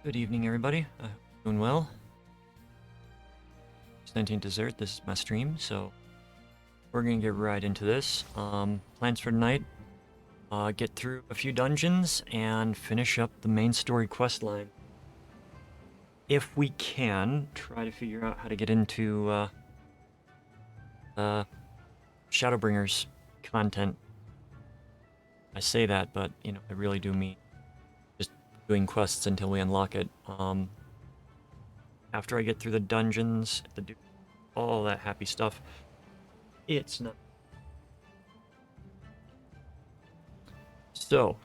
Good evening, everybody. I hope you're doing well. Sentient Dessert, this is my stream, so we're gonna get right into this. Plans for tonight, get through a few dungeons and finish up the main story quest line. If we can, try to figure out how to get into Shadowbringers content. I say that, but, you know, I really do mean just doing quests until we unlock it. After I get through the dungeons, all that happy stuff, it's not. So,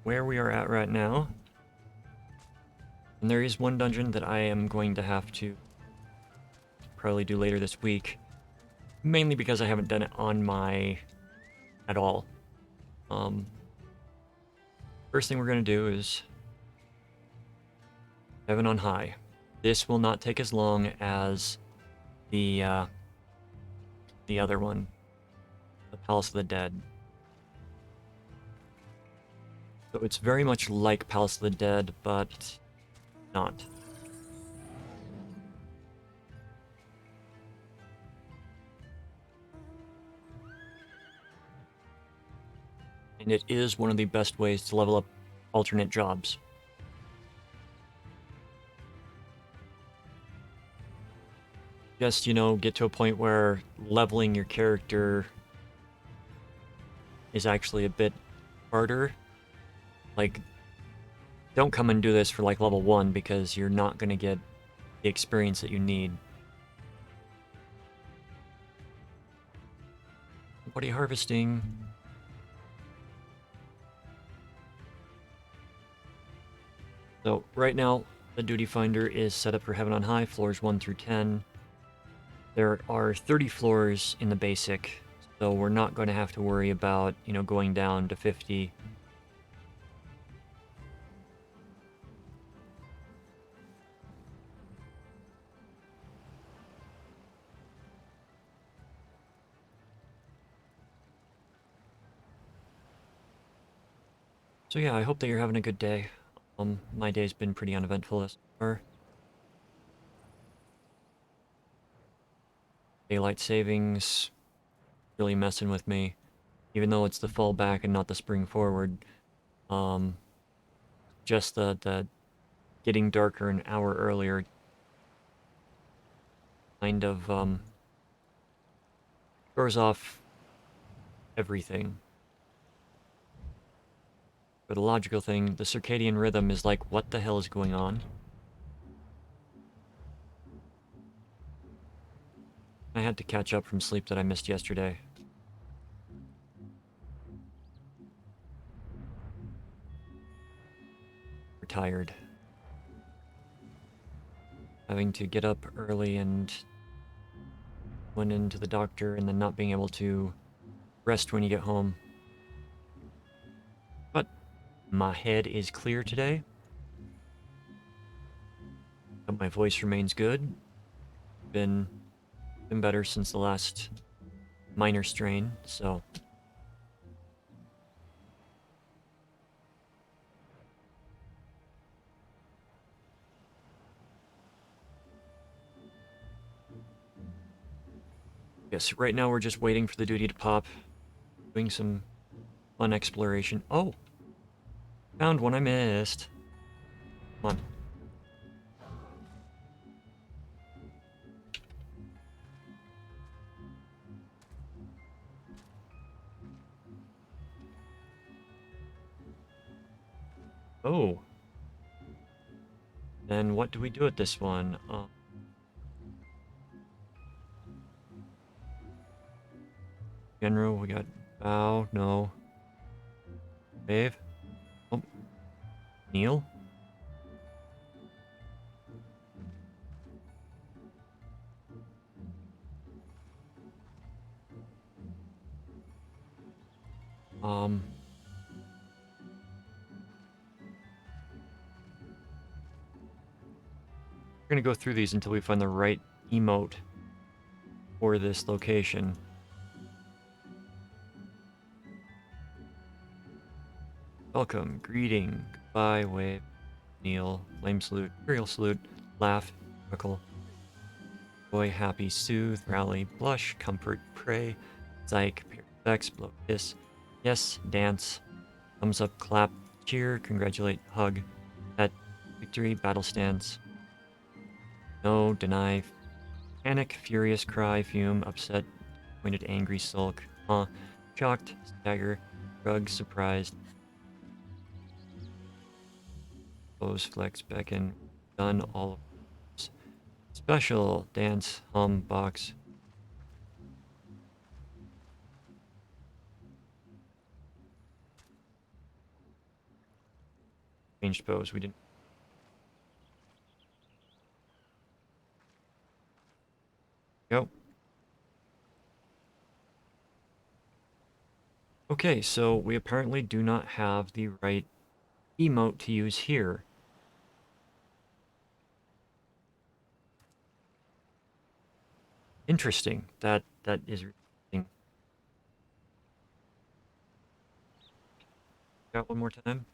where we are at right now, and there is one dungeon that I am going to have to probably do later this week, mainly because I haven't done it on my at all. First thing we're going to do is Heaven on High. This will not take as long as the other one, the Palace of the Dead. So it's very much like Palace of the Dead, but not. And it is one of the best ways to level up alternate jobs. Just, you know, get to a point where leveling your character is actually a bit harder. Like, don't come and do this for like level 1 because you're not going to get the experience that you need. What are you harvesting? So right now, the Duty Finder is set up for Heaven on High, floors 1 through 10. There are 30 floors in the basic, so we're not going to have to worry about, you know, going down to 50. So yeah, I hope that you're having a good day. My day's been pretty uneventful thus far. Daylight savings really messing with me, even though it's the fall back and not the spring forward. Just the getting darker an hour earlier kind of throws off everything. For the logical thing, the circadian rhythm is like, what the hell is going on? I had to catch up from sleep that I missed yesterday. We're tired. Having to get up early and went into the doctor and then not being able to rest when you get home. But my head is clear today. But my voice remains good. Been better since the last minor strain, so yes, right now we're just waiting for the duty to pop, doing some fun exploration. Oh, found one I missed. Come on. Oh. Then what do we do with this one? General, we got bow, no. Wave. Oh. Kneel. We're gonna go through these until we find the right emote for this location. Welcome, greeting, goodbye, wave. kneel, flame salute, imperial salute, laugh, chuckle, joy, happy, soothe, rally, blush, comfort, pray, psych, vex, blow, kiss, yes, dance, thumbs up, clap, cheer, congratulate, hug, pet, victory, battle stance, no, deny, panic, furious, cry, fume, upset, pointed, angry, sulk, shocked, stagger, shrug, surprised, pose, flex, beckon, done, all of those. Special, dance, hum, box. Changed pose, we didn't. Go. Okay, so we apparently do not have the right emote to use here. Interesting. That is interesting. Got one more time.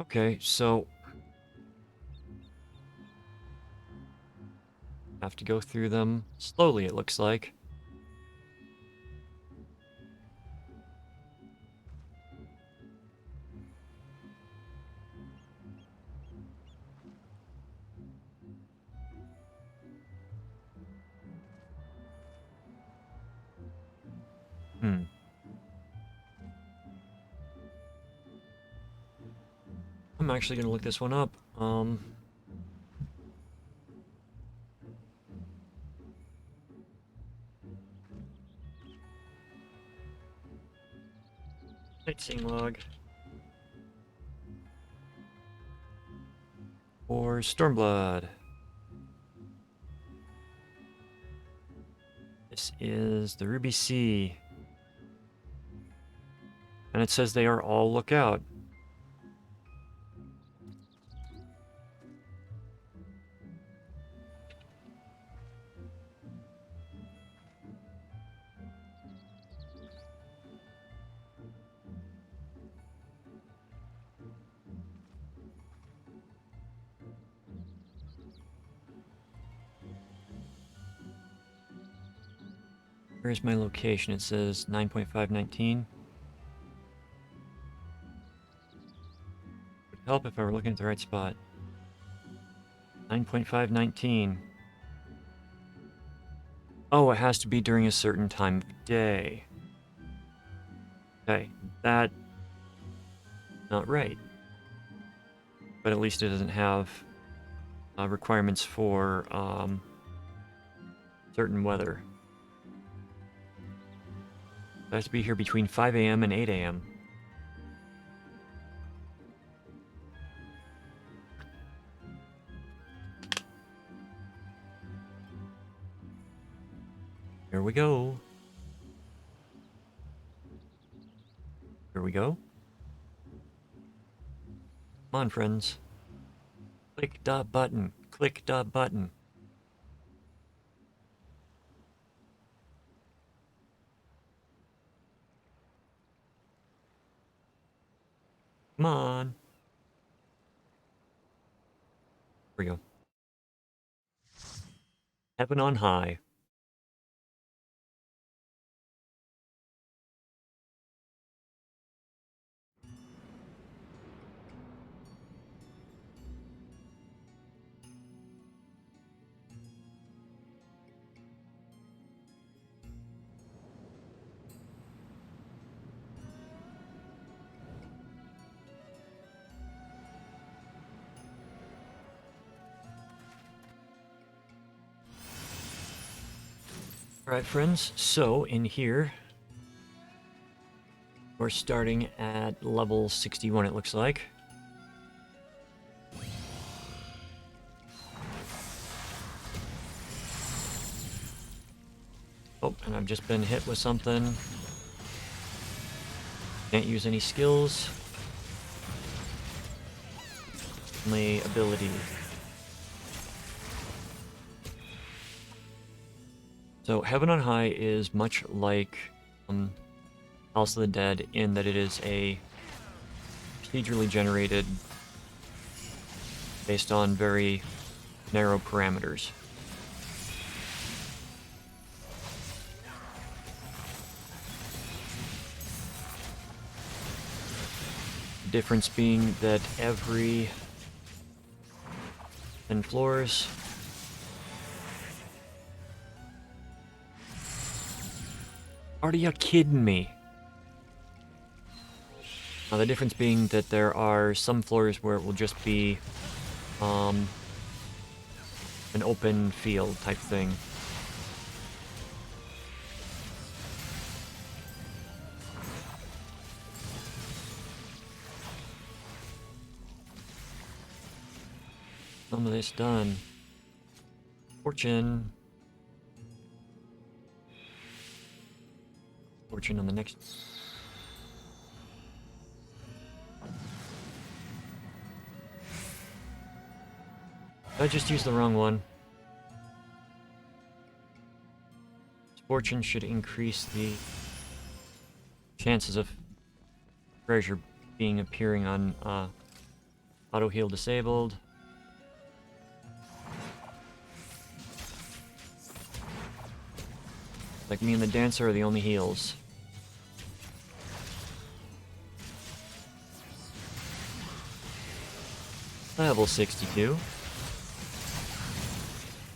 Okay, so have to go through them slowly, it looks like. I'm actually gonna look this one up. Sightseeing log. Or Stormblood. This is the Ruby Sea. And it says they are all lookout. Where's my location? It says 9.519. Would help if I were looking at the right spot. 9.519. Oh, it has to be during a certain time of day. Okay, that... not right. But at least it doesn't have requirements for certain weather. I have to be here between 5 a.m. and 8 a.m. Here we go. Here we go. Come on, friends. Click dot button. Click dot button. Come on. Here we go. Heaven on high. Alright, friends, so in here, we're starting at level 61, it looks like. Oh, and I've just been hit with something. Can't use any skills. Only ability. So Heaven on High is much like House of the Dead in that it is a procedurally generated based on very narrow parameters. The difference being that every 10 floors are you kidding me? Now the difference being that there are some floors where it will just be an open field type thing. Some of this done. Fortune. Fortune on the next. I just used the wrong one. Fortune should increase the chances of treasure appearing on auto heal disabled. Like me and the dancer are the only heals. Level 62.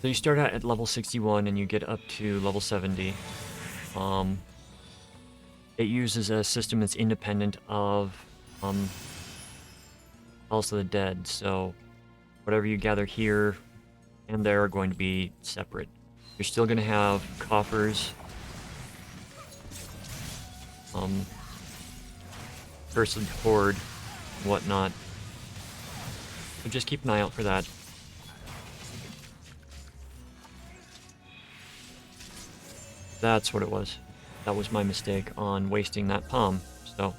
So you start out at level 61 and you get up to level 70. It uses a system that's independent of House of the Dead, so whatever you gather here and there are going to be separate. You're still going to have coffers, Cursed Horde, whatnot. So just keep an eye out for that. That's what it was. That was my mistake on wasting that palm, so.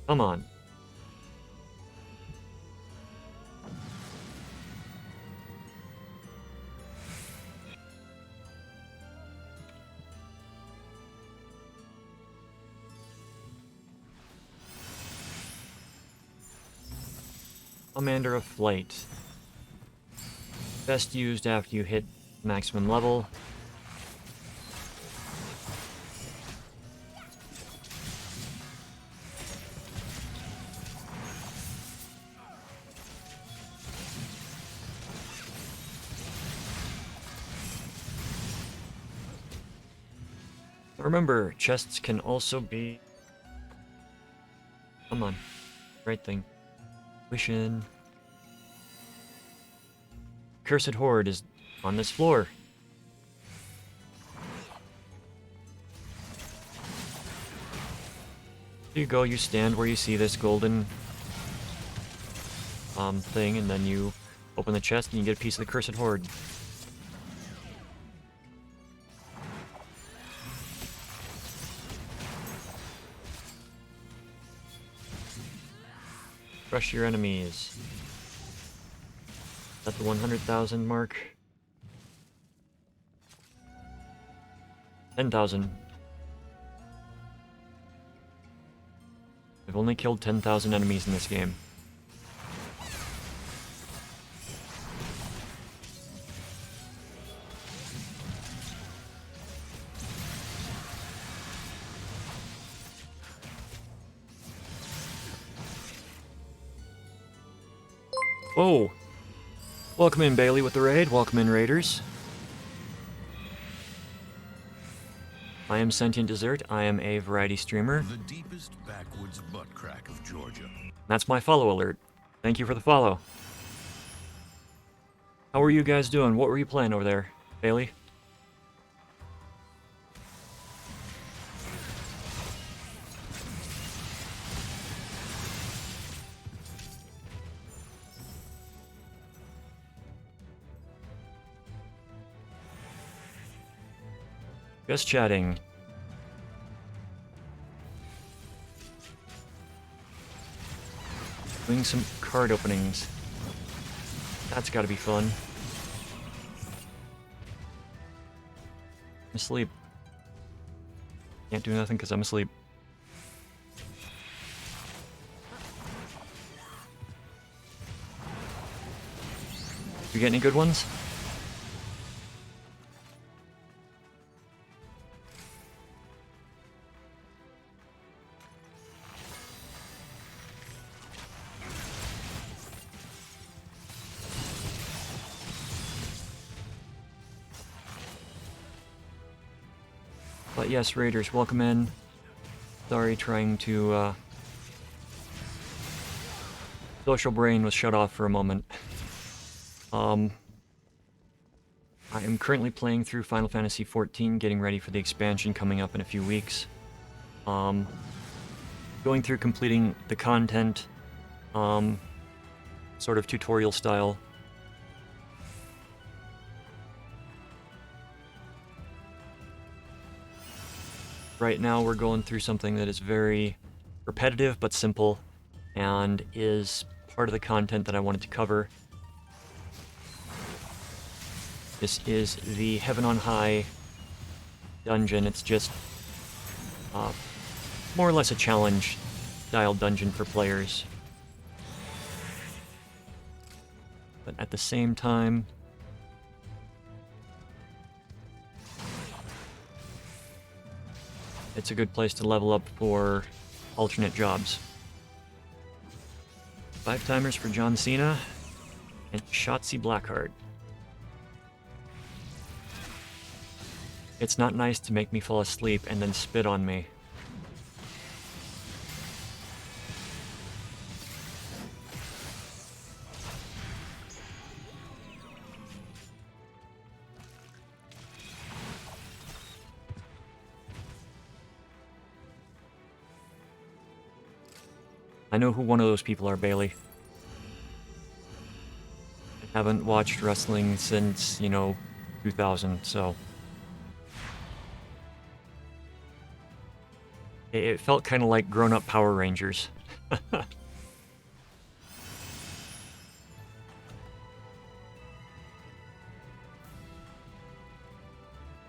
Come on. Commander of Flight. Best used after you hit maximum level. Remember, chests can also be... Come on. Right thing. Wishing. Cursed Horde is on this floor. There you go, you stand where you see this golden thing, and then you open the chest and you get a piece of the Cursed Horde. Crush your enemies. At the 100,000 mark. 10,000. I've only killed 10,000 enemies in this game. Whoa! Welcome in, Bailey, with the raid. Welcome in, Raiders. I am Sentient Dessert. I am a variety streamer. The deepest backwoods butt crack of Georgia. That's my follow alert. Thank you for the follow. How are you guys doing? What were you playing over there, Bailey? Just chatting. Doing some card openings. That's gotta be fun. I'm asleep. Can't do nothing because I'm asleep. You get any good ones? But yes, Raiders, welcome in. Sorry, trying to, social brain was shut off for a moment. I am currently playing through Final Fantasy XIV, getting ready for the expansion coming up in a few weeks. Going through completing the content, sort of tutorial style. Right now we're going through something that is very repetitive but simple, and is part of the content that I wanted to cover. This is the Heaven on High dungeon. It's just more or less a challenge style dungeon for players. But at the same time, it's a good place to level up for alternate jobs. 5 timers for John Cena and Shotzi Blackheart. It's not nice to make me fall asleep and then spit on me. I know who one of those people are, Bailey. I haven't watched wrestling since, 2000, so... It felt kind of like grown-up Power Rangers.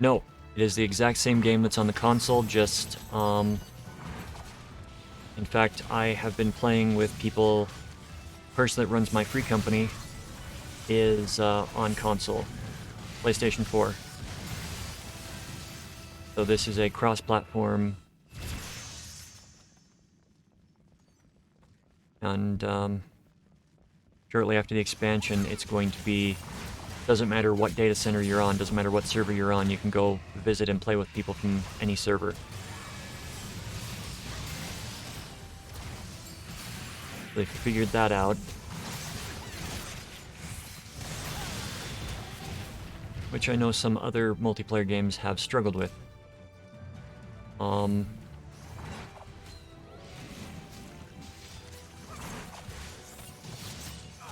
No, it is the exact same game that's on the console, just, in fact, I have been playing with people. The person that runs my free company is on console, PlayStation 4. So this is a cross-platform, and shortly after the expansion, it's going to be, doesn't matter what data center you're on, doesn't matter what server you're on, you can go visit and play with people from any server. They figured that out. Which I know some other multiplayer games have struggled with.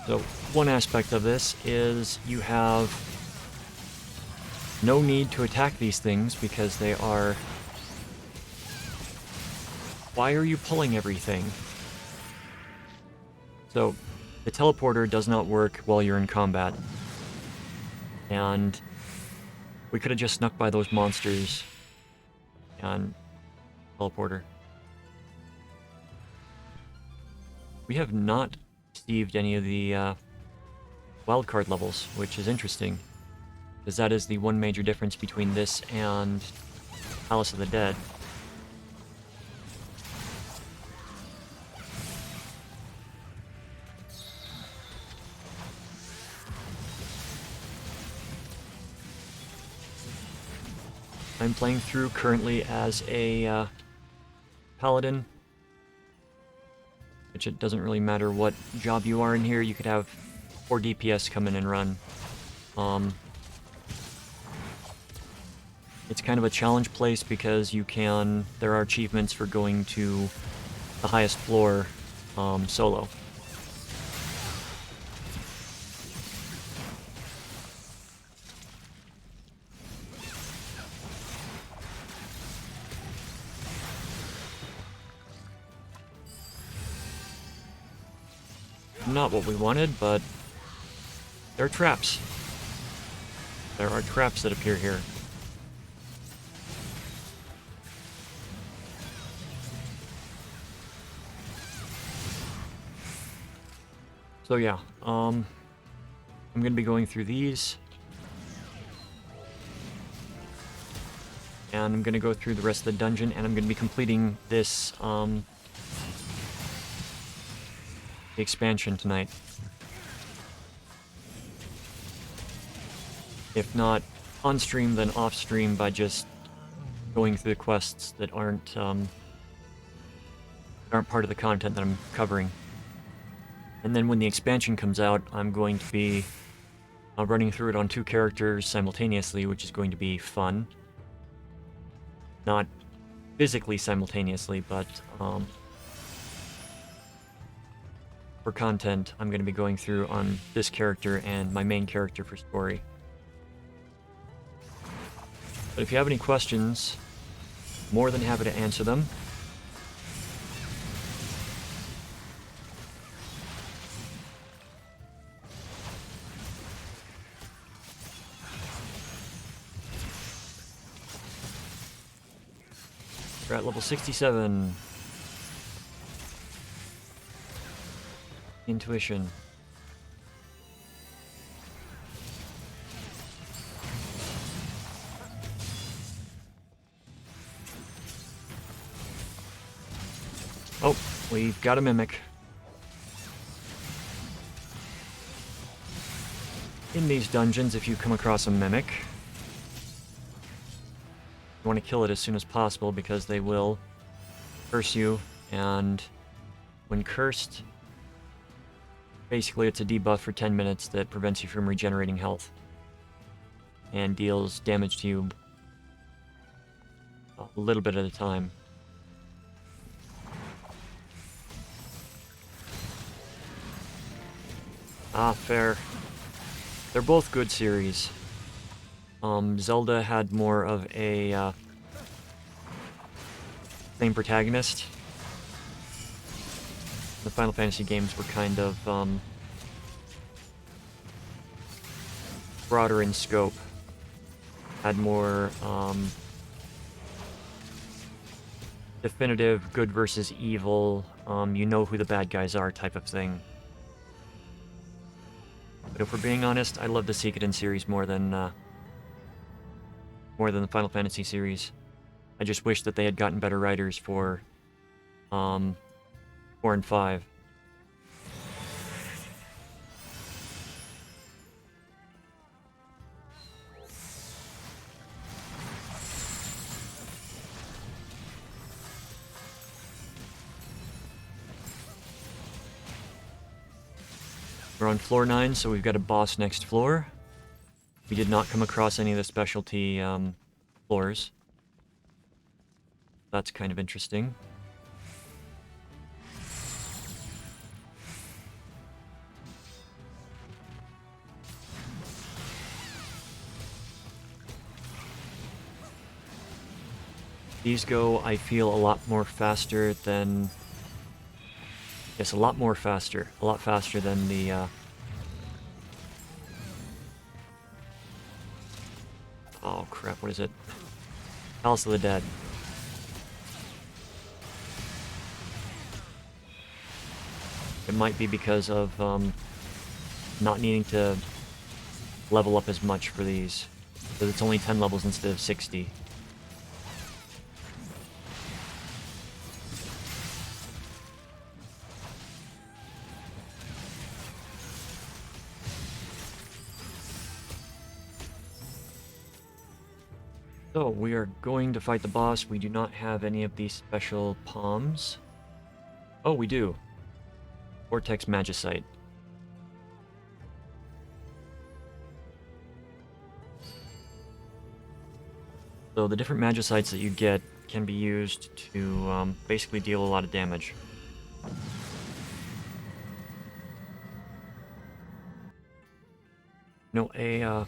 So, one aspect of this is you have no need to attack these things because they are... Why are you pulling everything? So, the teleporter does not work while you're in combat. And we could have just snuck by those monsters and teleporter. We have not received any of the wildcard levels, which is interesting, because that is the one major difference between this and Palace of the Dead. I'm playing through currently as a paladin, which it doesn't really matter what job you are in here. You could have 4 DPS come in and run. It's kind of a challenge place because there are achievements for going to the highest floor solo. Not what we wanted, but there are traps. There are traps that appear here. So yeah, I'm gonna be going through these. And I'm gonna go through the rest of the dungeon, and I'm gonna be completing this, the expansion tonight. If not on stream, then off stream by just going through the quests that aren't part of the content that I'm covering. And then when the expansion comes out, I'm going to be running through it on 2 characters simultaneously, which is going to be fun. Not physically simultaneously, but for content, I'm going to be going through on this character and my main character for story. But if you have any questions, more than happy to answer them. We're at level 67. Intuition. Oh, we've got a mimic. In these dungeons, if you come across a mimic, you want to kill it as soon as possible because they will curse you, and when cursed, basically it's a debuff for 10 minutes that prevents you from regenerating health and deals damage to you a little bit at a time. Ah, fair. They're both good series. Zelda had more of a same protagonist. The Final Fantasy games were kind of broader in scope. Had more definitive good versus evil, you know who the bad guys are type of thing. But if we're being honest, I love the Suikoden series more than the Final Fantasy series. I just wish that they had gotten better writers for 4 and 5. We're on floor 9, so we've got a boss next floor. We did not come across any of the specialty floors. That's kind of interesting. These go, I feel, a lot more faster than... Yes, a lot more faster. A lot faster than the... Oh crap, what is it? Palace of the Dead. It might be because of not needing to level up as much for these. Because it's only 10 levels instead of 60. So, we are going to fight the boss. We do not have any of these special palms. Oh, we do. Vortex Magicite. So the different Magicites that you get can be used to basically deal a lot of damage. You know,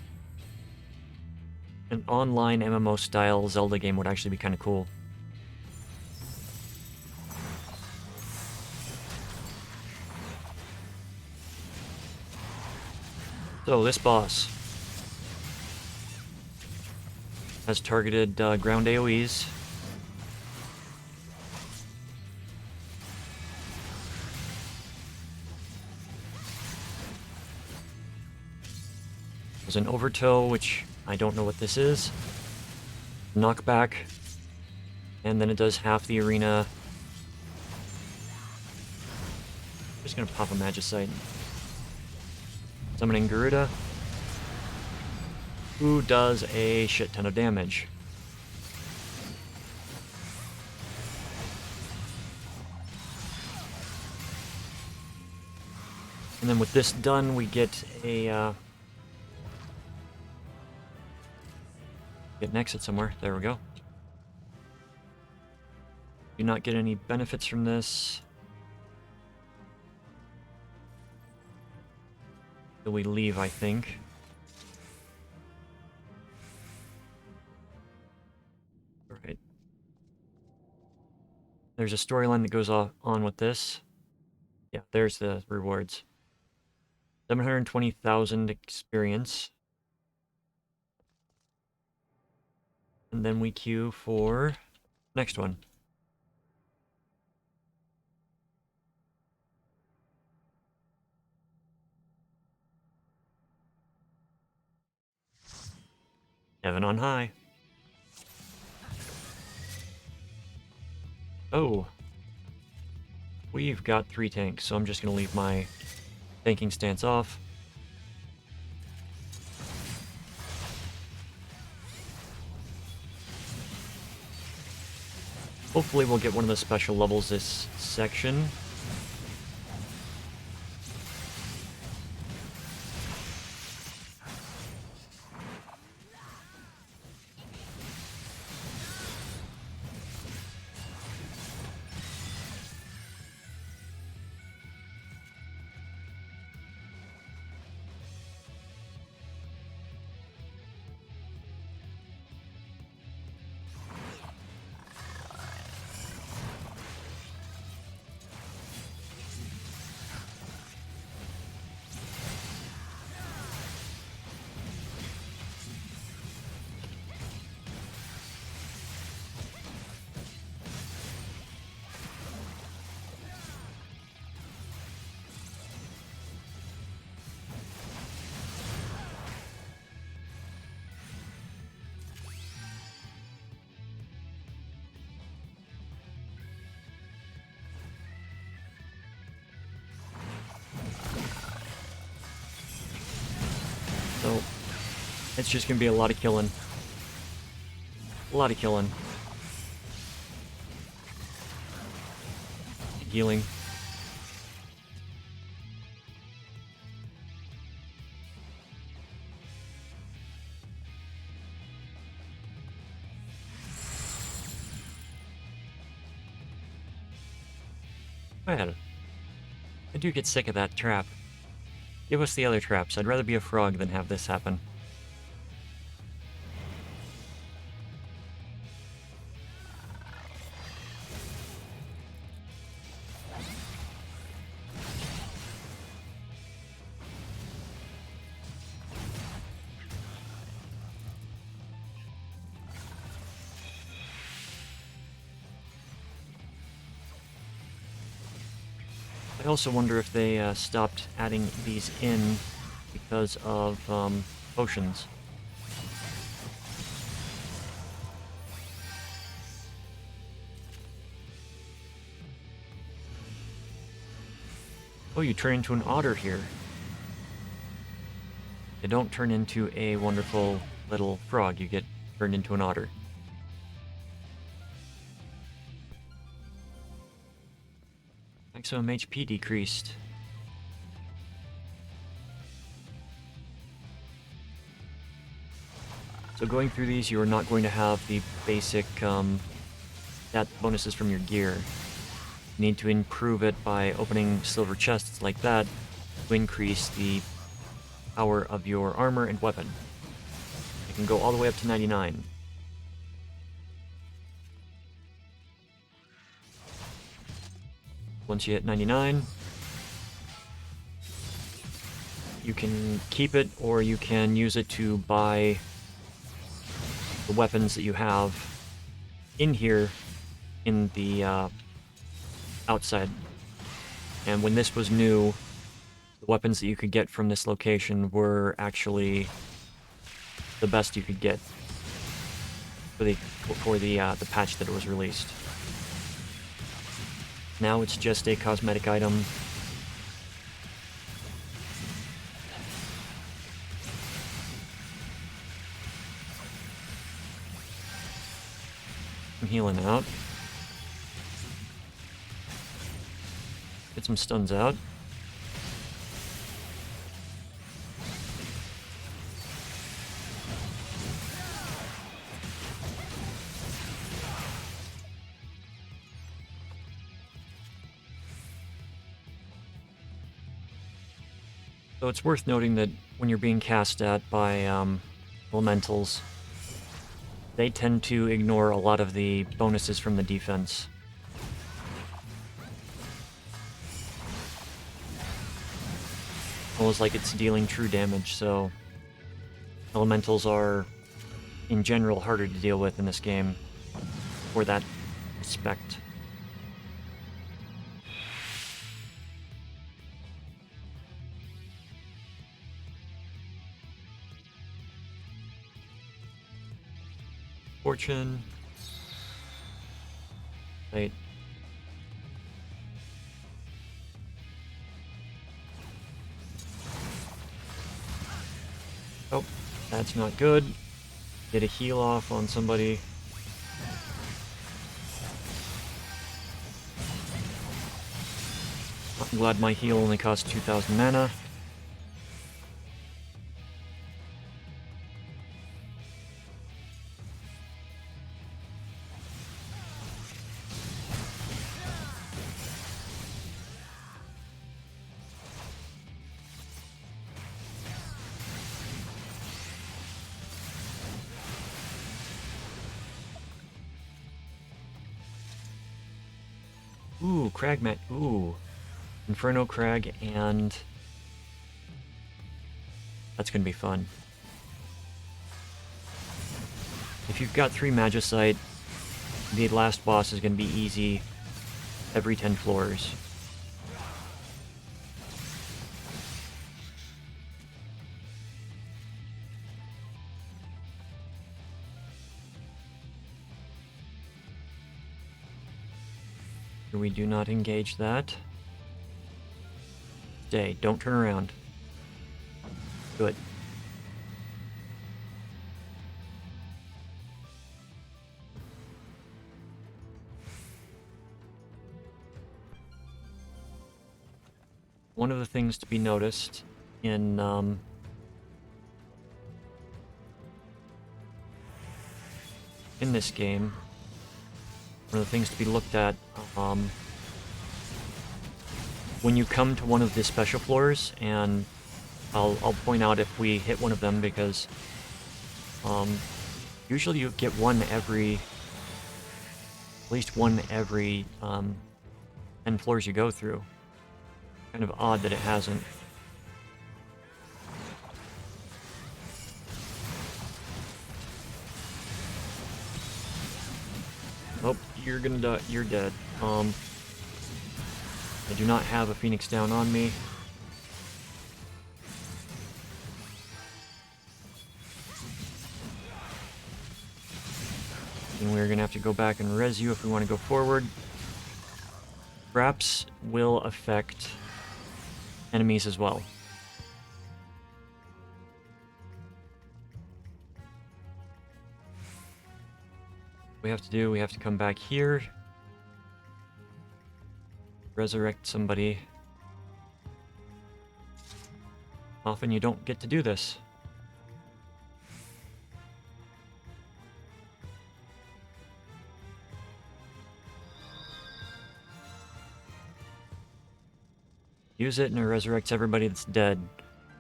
an online MMO style Zelda game would actually be kind of cool. So this boss has targeted ground AoEs. There's an overtow, which I don't know what this is. Knockback. And then it does half the arena. Just gonna pop a Magicite. Summoning Garuda, who does a shit ton of damage. And then with this done, we get a get an exit somewhere. There we go. Do not get any benefits from this. Till we leave, I think. Alright. There's a storyline that goes on with this. Yeah, there's the rewards. 720,000 experience. And then we queue for next one. Heaven on high. Oh. We've got 3 tanks, so I'm just gonna leave my tanking stance off. Hopefully we'll get one of the special levels this section. So, it's just gonna be a lot of killing. A lot of killing. Healing. Man, I do get sick of that trap. Give us the other traps. I'd rather be a frog than have this happen. I also wonder if they stopped adding these in because of potions. Oh, you turn into an otter here. You don't turn into a wonderful little frog, you get turned into an otter. Maximum HP decreased. So going through these, you are not going to have the basic stat bonuses from your gear. You need to improve it by opening silver chests like that to increase the power of your armor and weapon. You can go all the way up to 99. Once you hit 99, You can keep it, or you can use it to buy the weapons that you have in here in the outside. And when this was new, the weapons that you could get from this location were actually the best you could get for the patch that it was released. Now it's just a cosmetic item. I'm healing out. Get some stuns out. So it's worth noting that when you're being cast at by elementals, they tend to ignore a lot of the bonuses from the defense. Almost like it's dealing true damage, so elementals are, in general, harder to deal with in this game for that respect. Fortune. Wait. Oh, that's not good. Get a heal off on somebody. I'm glad my heal only cost 2,000 mana. Ooh, Cragmat. Ooh. Inferno Crag, and that's gonna be fun. If you've got 3 Magicite, the last boss is gonna be easy every 10 floors. We do not engage that. Stay. Don't turn around. Good. One of the things to be noticed in this game, one of the things to be looked at when you come to one of the special floors, and I'll point out if we hit one of them, because usually you get one every, at least one every 10 floors you go through. Kind of odd that it hasn't. Oh, you're gonna die. You're dead. I do not have a Phoenix down on me. And we're gonna have to go back and res you if we want to go forward. Traps will affect enemies as well. We have to come back here, resurrect somebody. Often you don't get to do this. Use it and it resurrects everybody that's dead,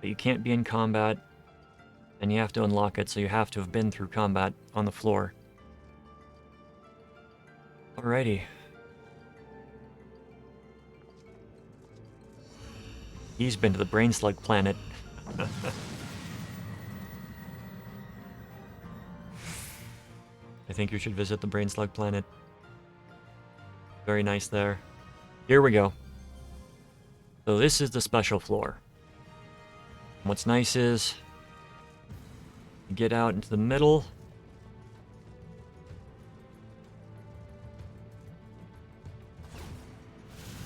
but you can't be in combat, and you have to unlock it, so you have to have been through combat on the floor. Alrighty. He's been to the Brain Slug planet. I think you should visit the Brain Slug planet. Very nice there. Here we go. So this is the special floor. What's nice is you get out into the middle.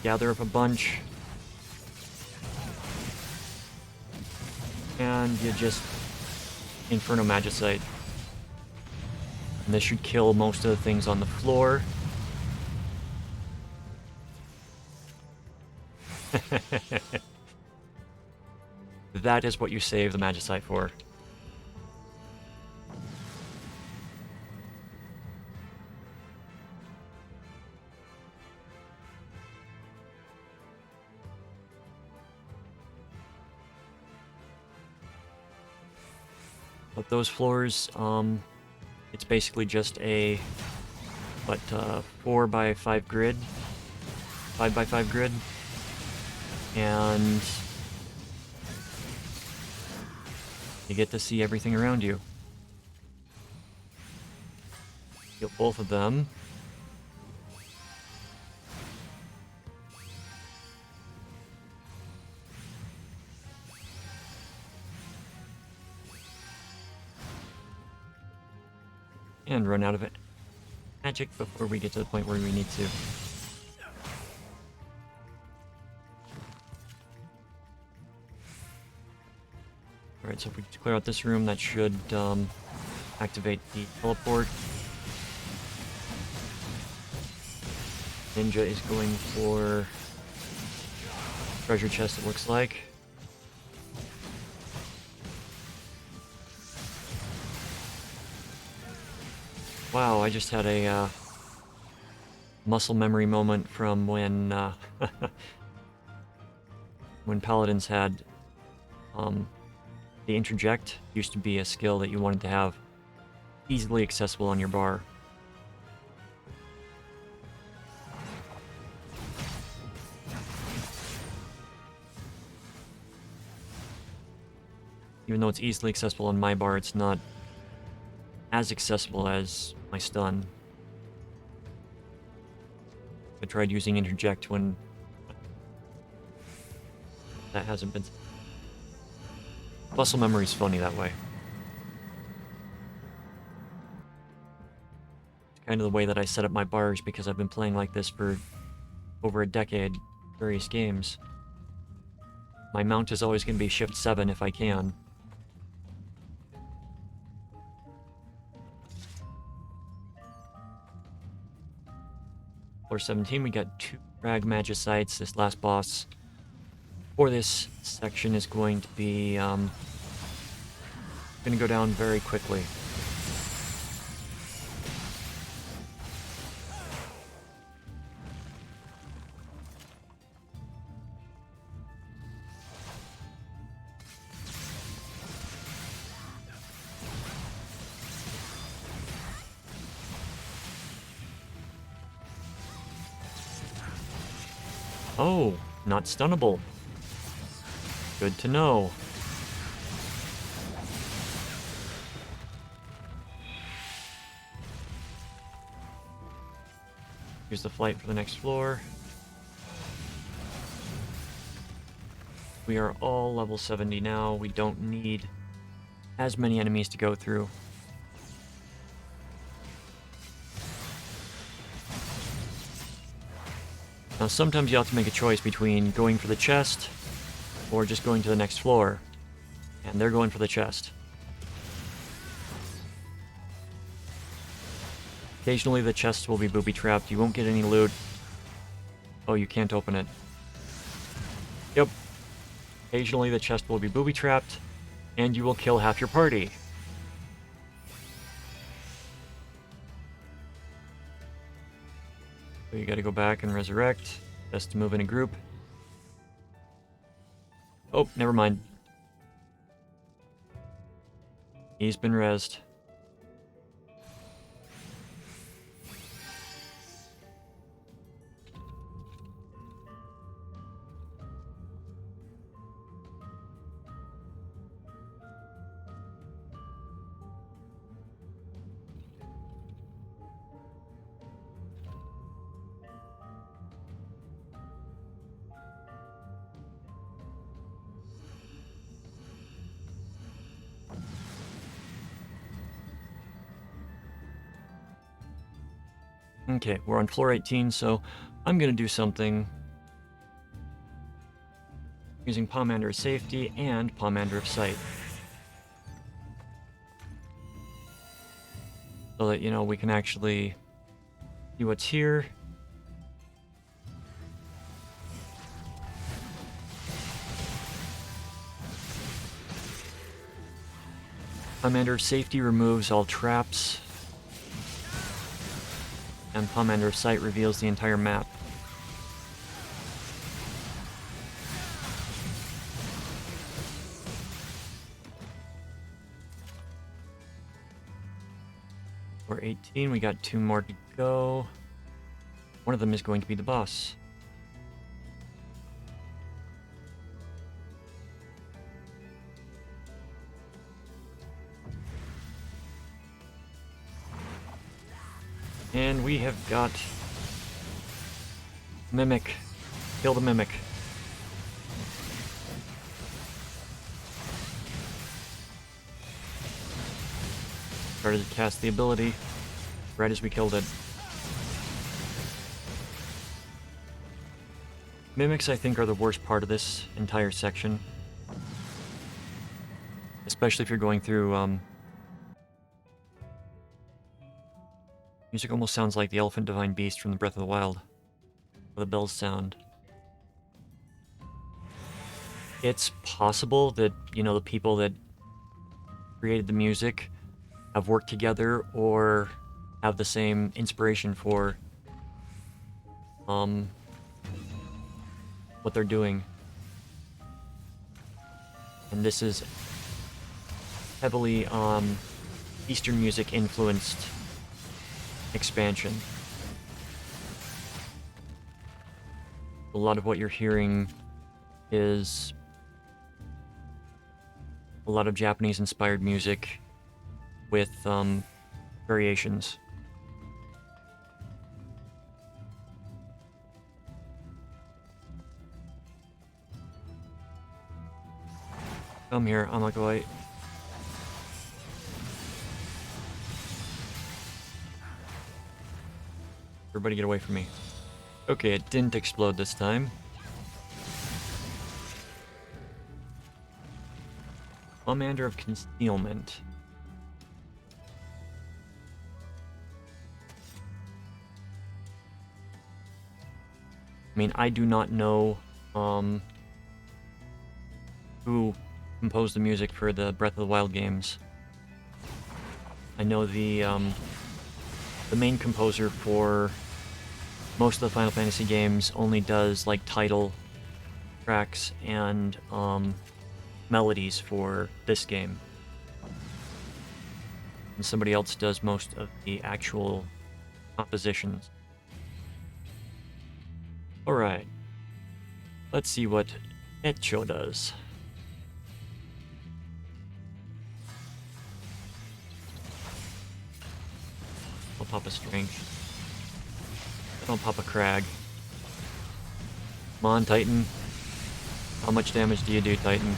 Gather up a bunch. And you just Inferno Magicite. And this should kill most of the things on the floor. That is what you save the Magicite for. But those floors, it's basically just a 4x5 grid, 5x5 grid, and you get to see everything around you. Kill both of them. And run out of it. Magic before we get to the point where we need to. Alright, so if we clear out this room, that should activate the teleport. Ninja is going for treasure chest, it looks like. Wow, I just had a muscle memory moment from when when paladins had the interject used to be a skill that you wanted to have easily accessible on your bar. Even though it's easily accessible on my bar, it's not as accessible as my stun. I tried using interject when that hasn't been. Muscle memory's funny that way. It's kind of the way that I set up my bars because I've been playing like this for over a decade, various games. My mount is always going to be shift 7 if I can. Floor 17, we got 2 frag magicites. This last boss for this section is going to be going to go down very quickly. Oh, not stunnable. Good to know. Here's the flight for the next floor. We are all level 70 now. We don't need as many enemies to go through. Now sometimes you have to make a choice between going for the chest or just going to the next floor. And they're going for the chest. Occasionally the chest will be booby-trapped. You won't get any loot. Oh, you can't open it. Yep. Occasionally the chest will be booby-trapped, and you will kill half your party. So you gotta go back and resurrect. Best to move in a group. Oh, never mind. He's been rezzed. Okay, we're on floor 18, so I'm gonna do something using Pomander of Safety and Pomander of Sight. So that, you know, we can actually see what's here. Pomander of Safety removes all traps. And Pomander of Sight reveals the entire map. We're 18, we got 2 more to go. One of them is going to be the boss. And we have got Mimic. Kill the Mimic. Started to cast the ability right as we killed it. Mimics, I think, are the worst part of this entire section. Especially if you're going through, music almost sounds like the Elephant Divine Beast from the Breath of the Wild. The bells sound. It's possible that, you know, the people that created the music have worked together or have the same inspiration for what they're doing. And this is heavily Eastern music influenced expansion. A lot of what you're hearing is a lot of Japanese inspired music with variations. Come here, Amakoi. Everybody get away from me. Okay, it didn't explode this time. Commander of Concealment. I mean, I do not know who composed the music for the Breath of the Wild games. I know the main composer for most of the Final Fantasy games only does like title tracks and melodies for this game. And somebody else does most of the actual compositions. Alright. Let's see what Echo does. I'll pop a strength. I'll pop a crag. Come on, Titan. How much damage do you do, Titan?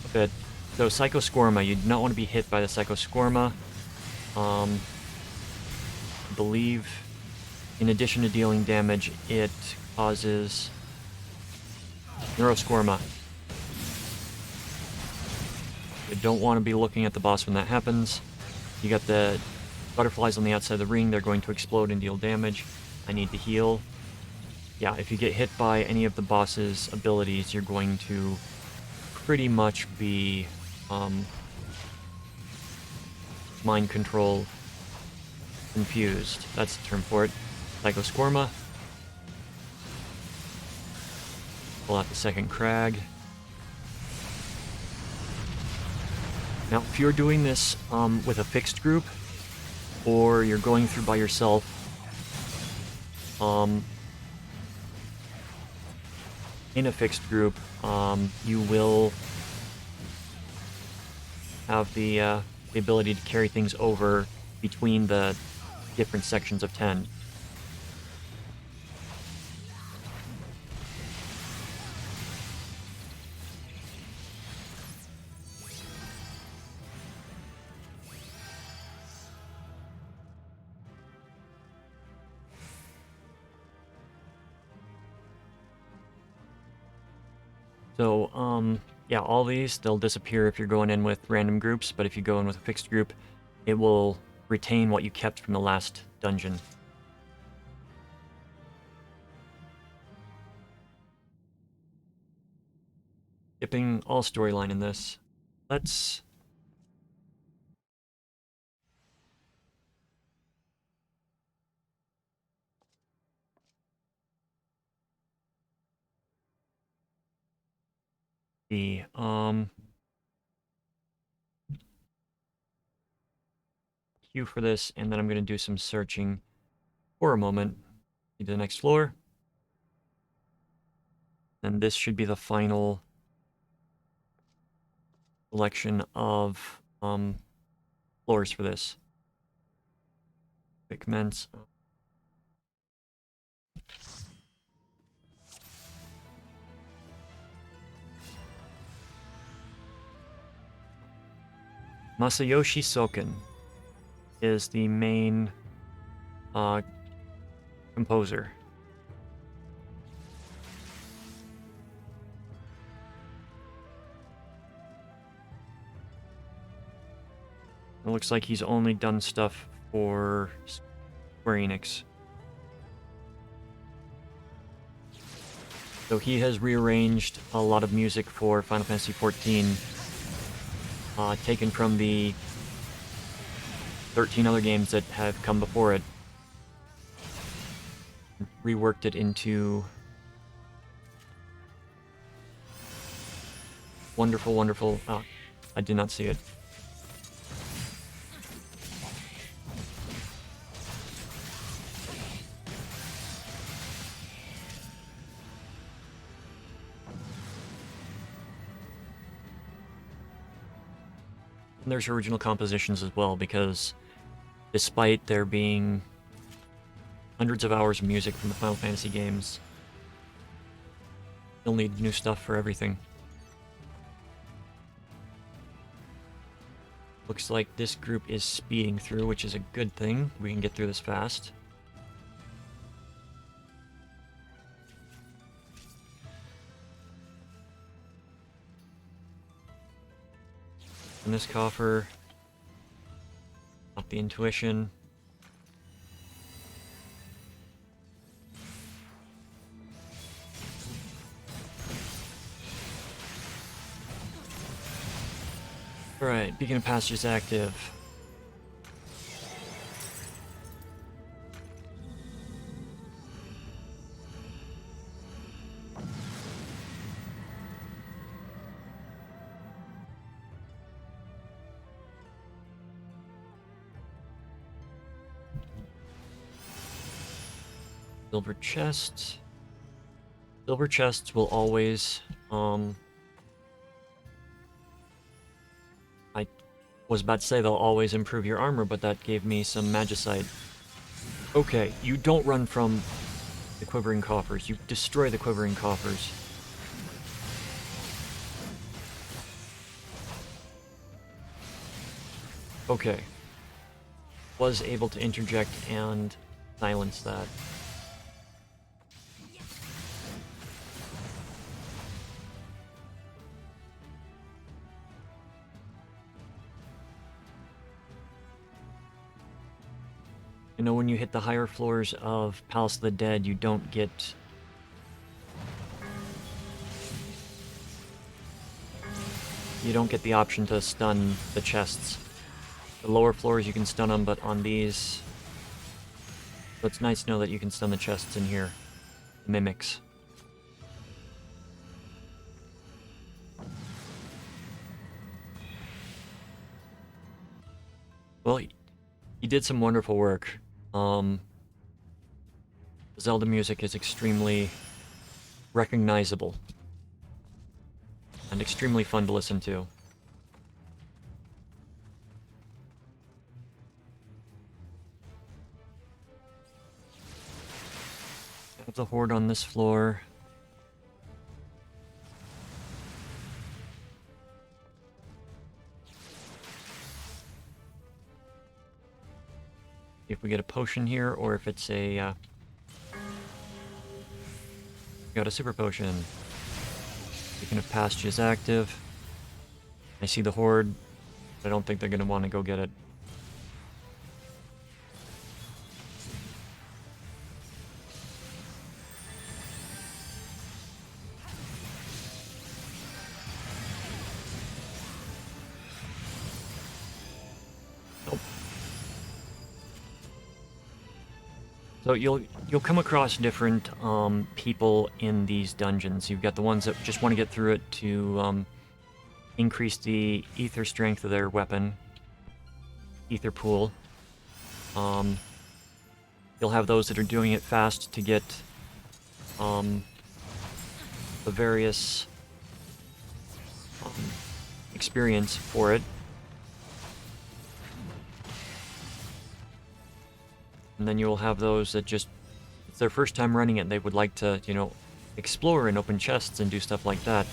A bit. So, Psychosquirma. You do not want to be hit by the Psychosquirma. I believe, in addition to dealing damage, it causes Neurosquirma. You don't want to be looking at the boss when that happens. You got the butterflies on the outside of the ring. They're going to explode and deal damage. I need to heal. Yeah, if you get hit by any of the boss's abilities, you're going to pretty much be mind control confused. That's the term for it. Psychosquirma. Pull out the second crag. Now, if you're doing this with a fixed group, or you're going through by yourself, in a fixed group, you will have the ability to carry things over between the different sections of 10. So, yeah, all these, they'll disappear if you're going in with random groups, but if you go in with a fixed group, it will retain what you kept from the last dungeon. Skipping all storyline in this. Let's... see, queue for this, and then I'm going to do some searching for a moment. To the next floor. And this should be the final selection of floors for this. Commence. Masayoshi Soken is the main composer. It looks like he's only done stuff for Square Enix. So he has rearranged a lot of music for Final Fantasy XIV, taken from the 13 other games that have come before it, reworked it into wonderful, wonderful... Oh, I did not see it. And there's original compositions as well, because despite there being hundreds of hours of music from the Final Fantasy games, you'll need new stuff for everything. Looks like this group is speeding through, which is a good thing. We can get through this fast. And this coffer, not the intuition. Alright, Beacon of Passage is active. Silver chests. Silver chests will always, I was about to say they'll always improve your armor, but that gave me some magicite. Okay, you don't run from the quivering coffers. You destroy the quivering coffers. Okay. Was able to interject and silence that. You know, when you hit the higher floors of Palace of the Dead, you don't get... You don't get the option to stun the chests. The lower floors you can stun them, but on these... So it's nice to know that you can stun the chests in here. Mimics. Well, he did some wonderful work. The Zelda music is extremely recognizable and extremely fun to listen to. Have the horde on this floor. If we get a potion here, or if it's a... got a super potion. Beacon of Passage is active. I see the Horde. I don't think they're going to want to go get it. Nope. So you'll come across different people in these dungeons. You've got the ones that just want to get through it to increase the ether strength of their weapon, ether pool. You'll have those that are doing it fast to get the various experience for it. And then you'll have those that just, it's their first time running it, they would like to, you know, explore and open chests and do stuff like that.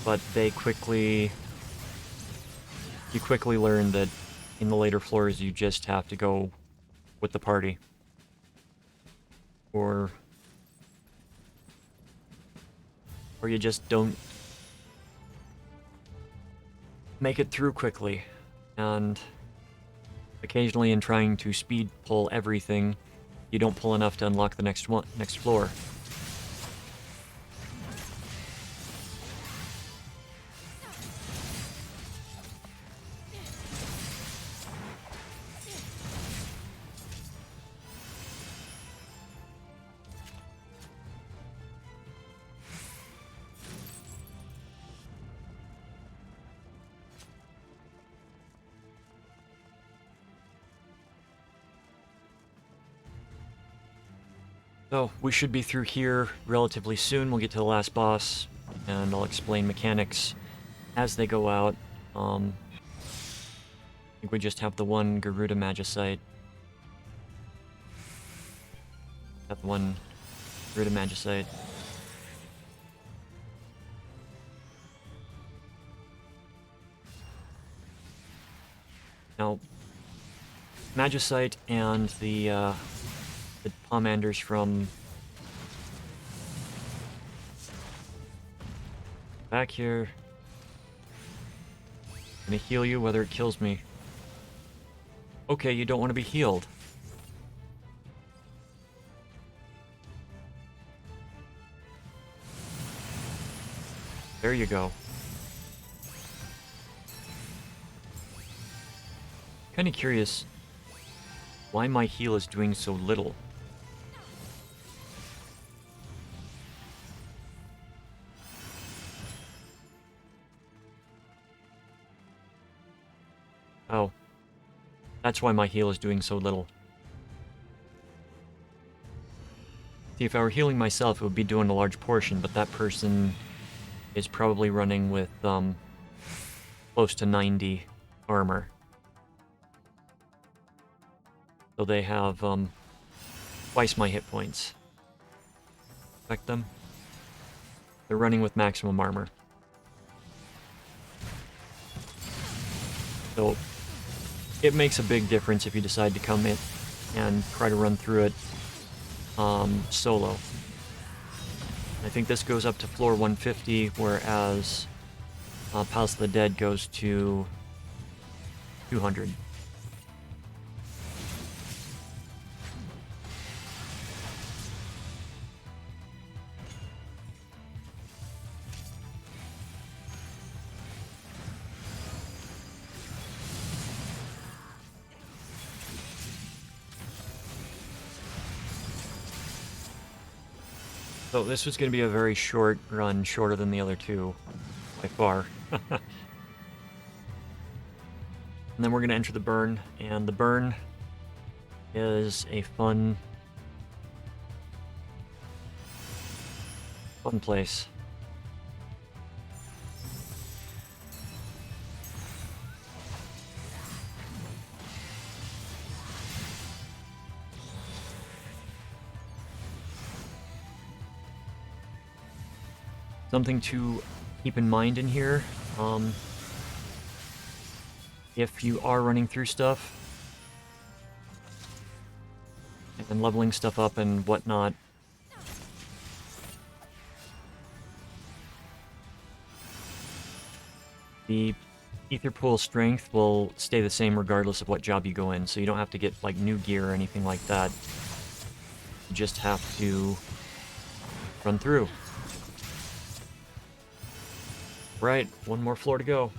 But you quickly learn that in the later floors you just have to go with the party. Or you just don't make it through quickly. And occasionally in trying to speed pull everything, you don't pull enough to unlock the next floor. So, we should be through here relatively soon. We'll get to the last boss, and I'll explain mechanics as they go out. I think we just have the one Garuda Magicite. Got the one Garuda Magicite. Now, Magicite and the Pomanders from back here. I'm gonna heal you whether it kills me. Okay, you don't want to be healed. There you go. Kinda curious why my heal is doing so little. Oh. That's why my heal is doing so little. See, if I were healing myself, it would be doing a large portion, but that person is probably running with, close to 90 armor. So they have, twice my hit points. Affect them. They're running with maximum armor. So, it makes a big difference if you decide to come in and try to run through it solo. I think this goes up to floor 150, whereas Palace of the Dead goes to 200. So this was going to be a very short run, shorter than the other two, by far. And then we're going to enter the burn, and the burn is a fun place. Something to keep in mind in here, if you are running through stuff and leveling stuff up and whatnot, The ether pool strength will stay the same regardless of what job you go in, so you don't have to get like new gear or anything like that. You just have to run through. Right, one more floor to go.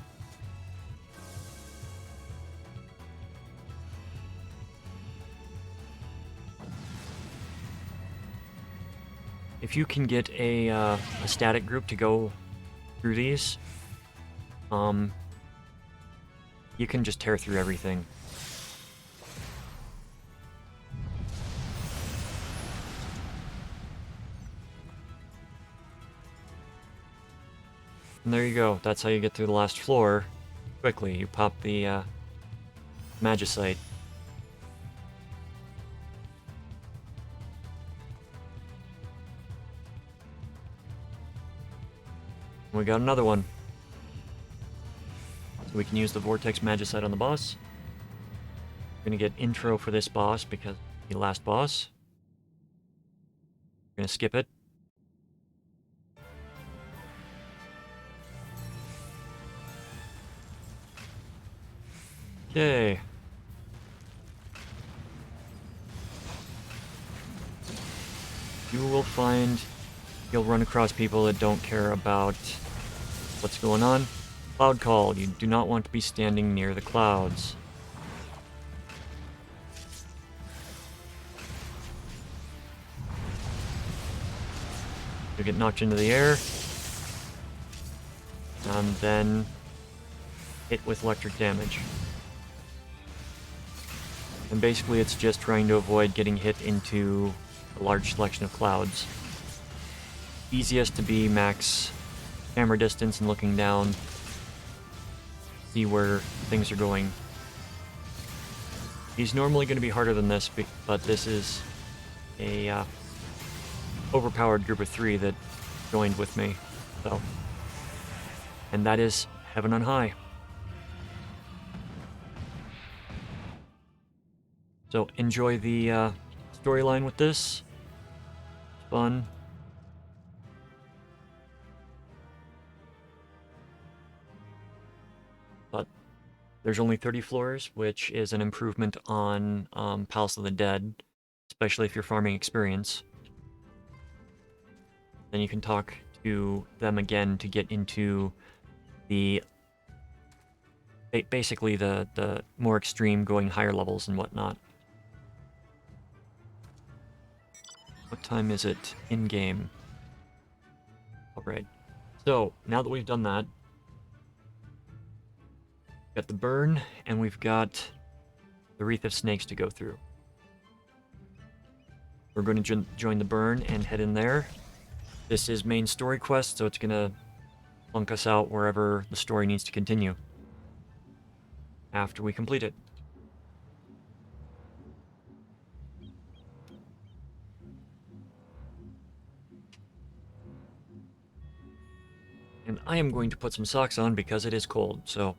If you can get a static group to go through these, you can just tear through everything. And there you go. That's how you get through the last floor quickly. You pop the magicite. We got another one. So we can use the Vortex Magicite on the boss. We're gonna get intro for this boss because the last boss. We're gonna skip it. Okay. You will find you'll run across people that don't care about what's going on. Cloud call. You do not want to be standing near the clouds. You get knocked into the air. And then hit with electric damage. And basically it's just trying to avoid getting hit into a large selection of clouds. Easiest to be max camera distance and looking down. See where things are going. He's normally going to be harder than this, but this is a overpowered group of 3 that joined with me. So, and that is Heaven on High. So enjoy the storyline with this. It's fun. But there's only 30 floors, which is an improvement on Palace of the Dead, especially if you're farming experience. Then you can talk to them again to get into the basically the more extreme, going higher levels and whatnot. What time is it in game? Alright. So, now that we've done that, we've got the burn, and we've got the Wreath of Snakes to go through. We're going to join the burn and head in there. This is main story quest, so it's going to plunk us out wherever the story needs to continue after we complete it. And I am going to put some socks on because it is cold, so...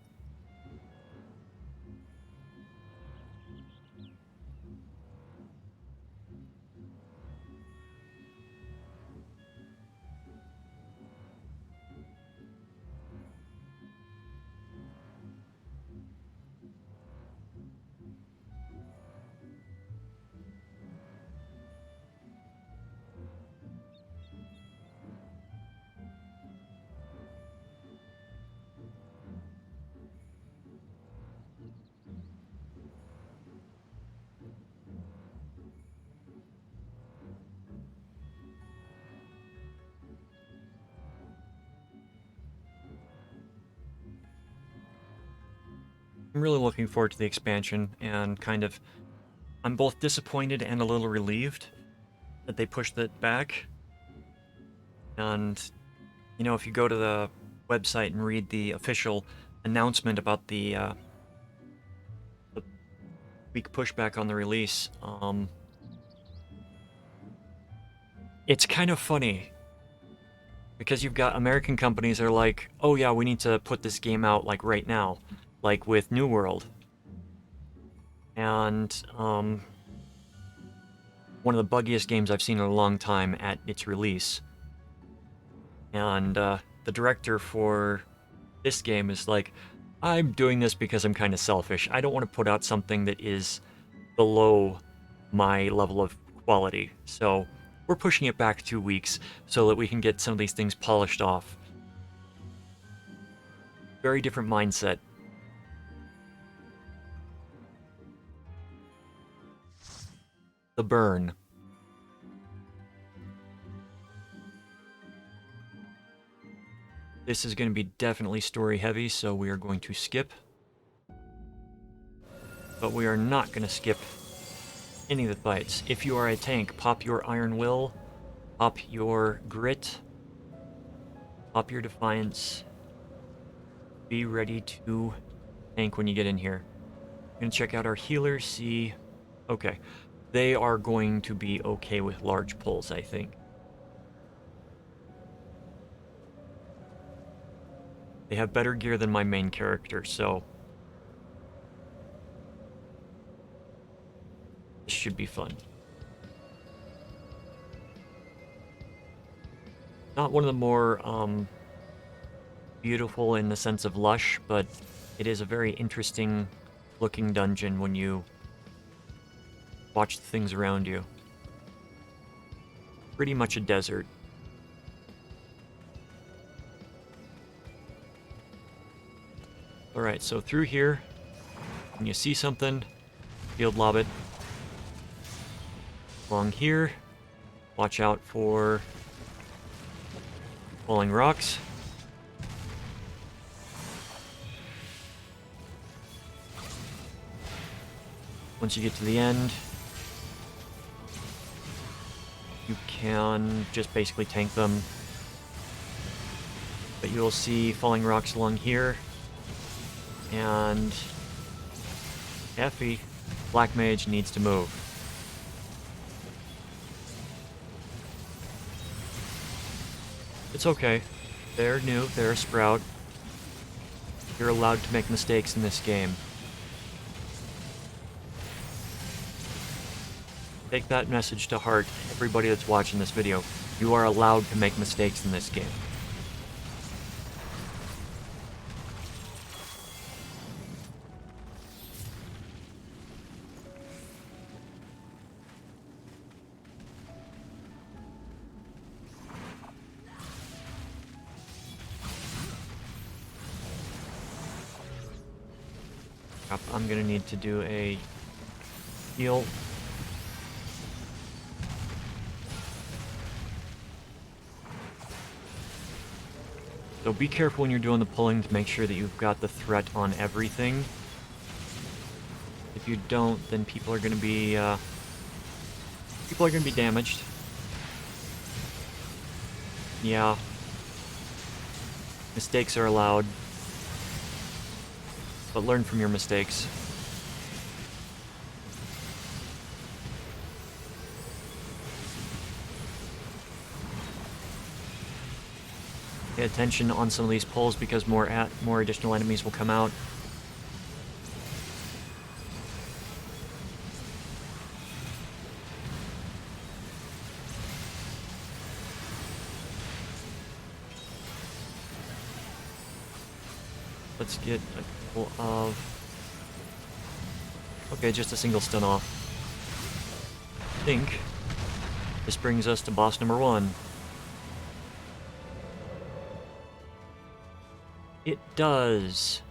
I'm really looking forward to the expansion, and I'm both disappointed and a little relieved that they pushed it back. And, you know, if you go to the website and read the official announcement about the week pushback on the release, it's kind of funny. Because you've got American companies that are like, oh yeah, we need to put this game out like right now. Like with New World. And one of the buggiest games I've seen in a long time at its release. And the director for This game is like, I'm doing this because I'm kind of selfish. I don't want to put out something that is below my level of quality. So we're pushing it back 2 weeks so that we can get some of these things polished off. Very different mindset. The burn. This is going to be definitely story heavy, so we are going to skip. But we are not going to skip any of the fights. If you are a tank, pop your Iron Will, pop your Grit, pop your Defiance. Be ready to tank when you get in here. I'm going to check out our healers, see... Okay. They are going to be okay with large pulls, I think. They have better gear than my main character, so... this should be fun. Not one of the more, beautiful in the sense of lush, but it is a very interesting looking dungeon when you watch the things around you. Pretty much a desert. Alright, so through here, when you see something, field lob it. Along here, watch out for falling rocks. Once you get to the end, you can just basically tank them. But you'll see falling rocks along here. And Effie, Black Mage, needs to move. It's okay. They're new, they're a sprout. You're allowed to make mistakes in this game. Take that message to heart, everybody that's watching this video. You are allowed to make mistakes in this game. I'm gonna need to do a heal. So be careful when you're doing the pulling to make sure that you've got the threat on everything. If you don't, then people are gonna be damaged. Yeah. Mistakes are allowed. But learn from your mistakes. Pay attention on some of these pulls because more additional enemies will come out. Let's get a couple of... okay, just a single stun off. I think this brings us to boss number 1. It does.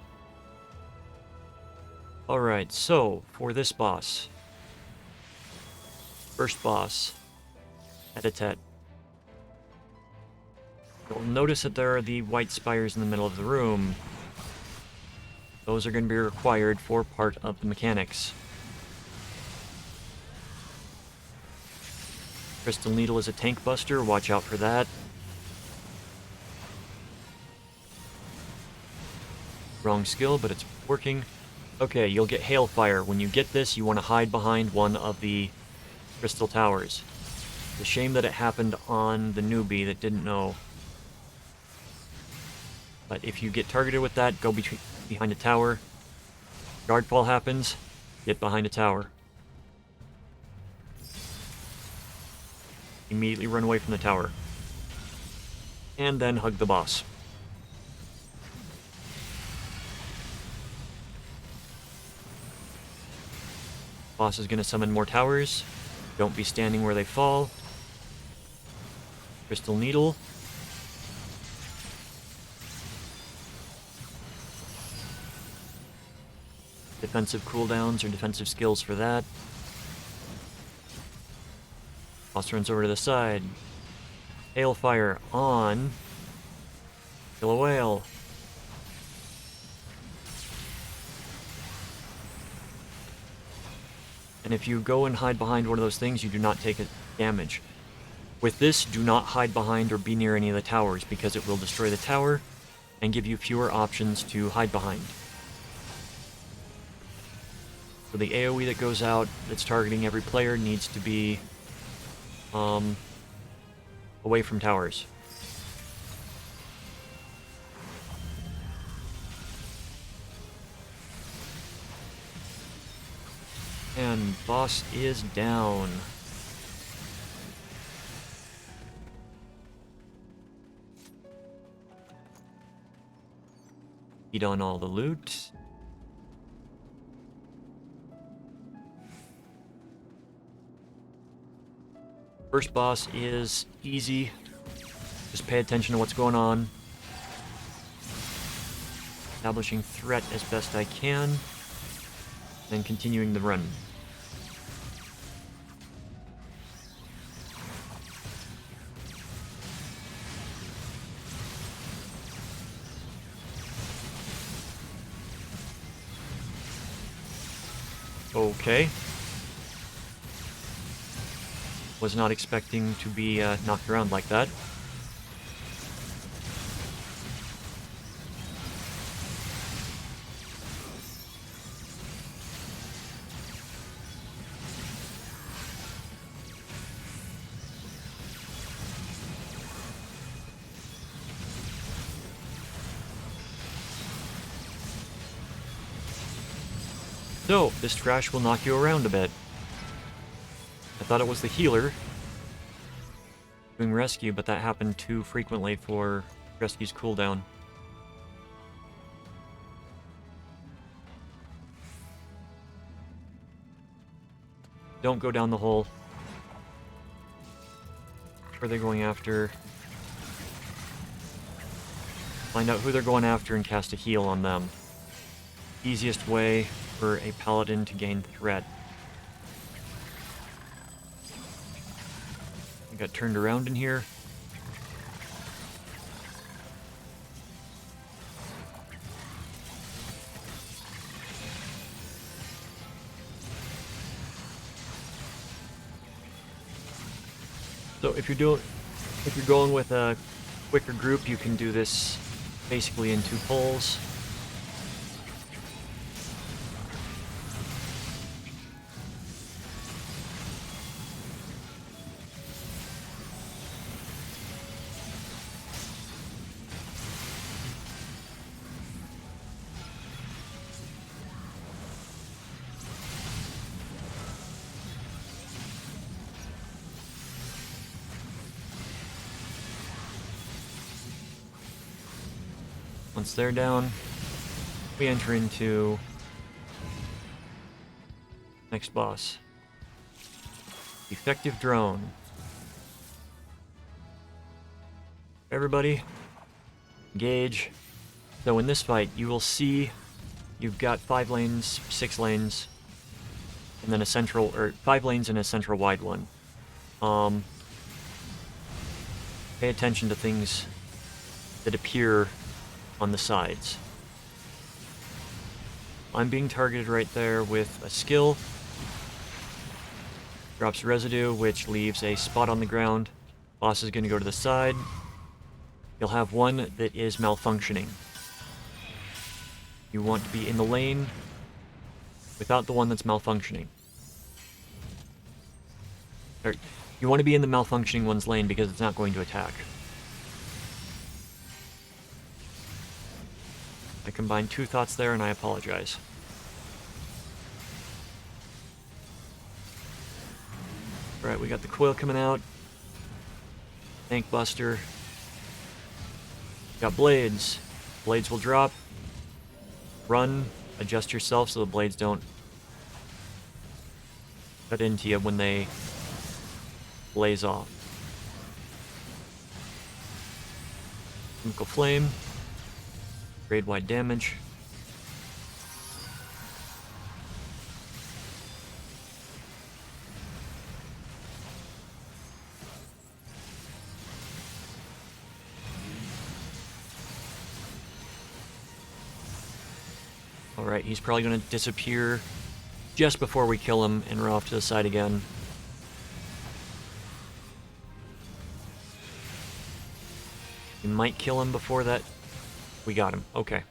Alright, so for this boss. First boss. Editet. You'll notice that there are the white spires in the middle of the room. Those are going to be required for part of the mechanics. Crystal Needle is a tank buster, watch out for that. Wrong skill, but it's working. Okay, you'll get Hailfire. When you get this, you want to hide behind one of the crystal towers. It's a shame that it happened on the newbie that didn't know. But if you get targeted with that, go behind a tower. Guardfall happens, get behind a tower. Immediately run away from the tower. And then hug the boss. Boss is going to summon more towers. Don't be standing where they fall. Crystal Needle. Defensive cooldowns or defensive skills for that. Boss runs over to the side. Hailfire on. Kill a whale. And if you go and hide behind one of those things, you do not take damage. With this, do not hide behind or be near any of the towers, because it will destroy the tower and give you fewer options to hide behind. So the AoE that goes out that's targeting every player needs to be away from towers. And boss is down. Eat on all the loot. First boss is easy. Just pay attention to what's going on. Establishing threat as best I can. Then continuing the run. Okay. Was not expecting to be knocked around like that. So, this trash will knock you around a bit. I thought it was the healer doing rescue, but that happened too frequently for rescue's cooldown. Don't go down the hole. Who are they going after? Find out who they're going after and cast a heal on them. Easiest way for a paladin to gain threat. I got turned around in here. So if you're going with a quicker group, you can do this basically in 2 pulls. Once they're down, we enter into next boss. Effective drone. Everybody, engage. So in this fight, you will see you've got 5 lanes, 6 lanes, and then a central, or 5 lanes and a central wide one. Pay attention to things that appear on the sides. I'm being targeted right there with a skill. Drops residue, which leaves a spot on the ground. Boss is going to go to the side. You'll have one that is malfunctioning. You want to be in the lane without the one that's malfunctioning. Or, you want to be in the malfunctioning one's lane because it's not going to attack. I combined 2 thoughts there, and I apologize. Alright, we got the coil coming out. Tank buster. Got blades. Blades will drop. Run. Adjust yourself so the blades don't cut into you when they blaze off. Chemical flame, grade wide damage. Alright, he's probably going to disappear just before we kill him, and we're off to the side again. We might kill him before that. We got him. Okay.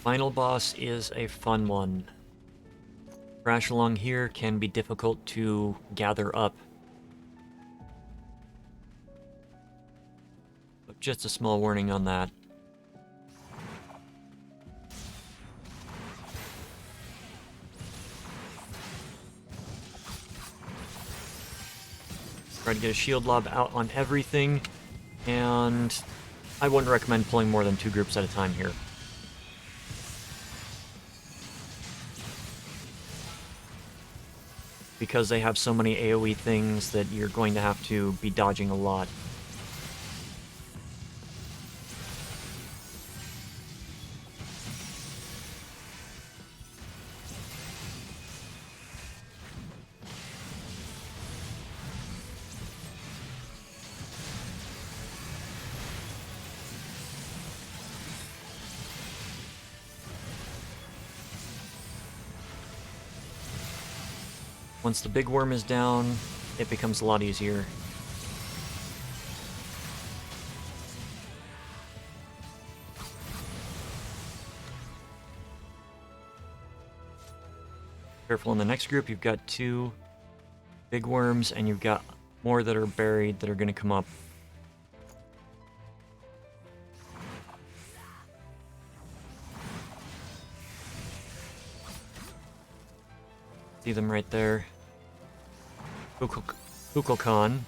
Final boss is a fun one. Crash along here can be difficult to gather up. But just a small warning on that. Try to get a shield lob out on everything, and I wouldn't recommend pulling more than 2 groups at a time here. Because they have so many AoE things that you're going to have to be dodging a lot. Once the big worm is down, it becomes a lot easier. Careful in the next group, you've got 2 big worms, and you've got more that are buried that are going to come up. See them right there. Kukulkan.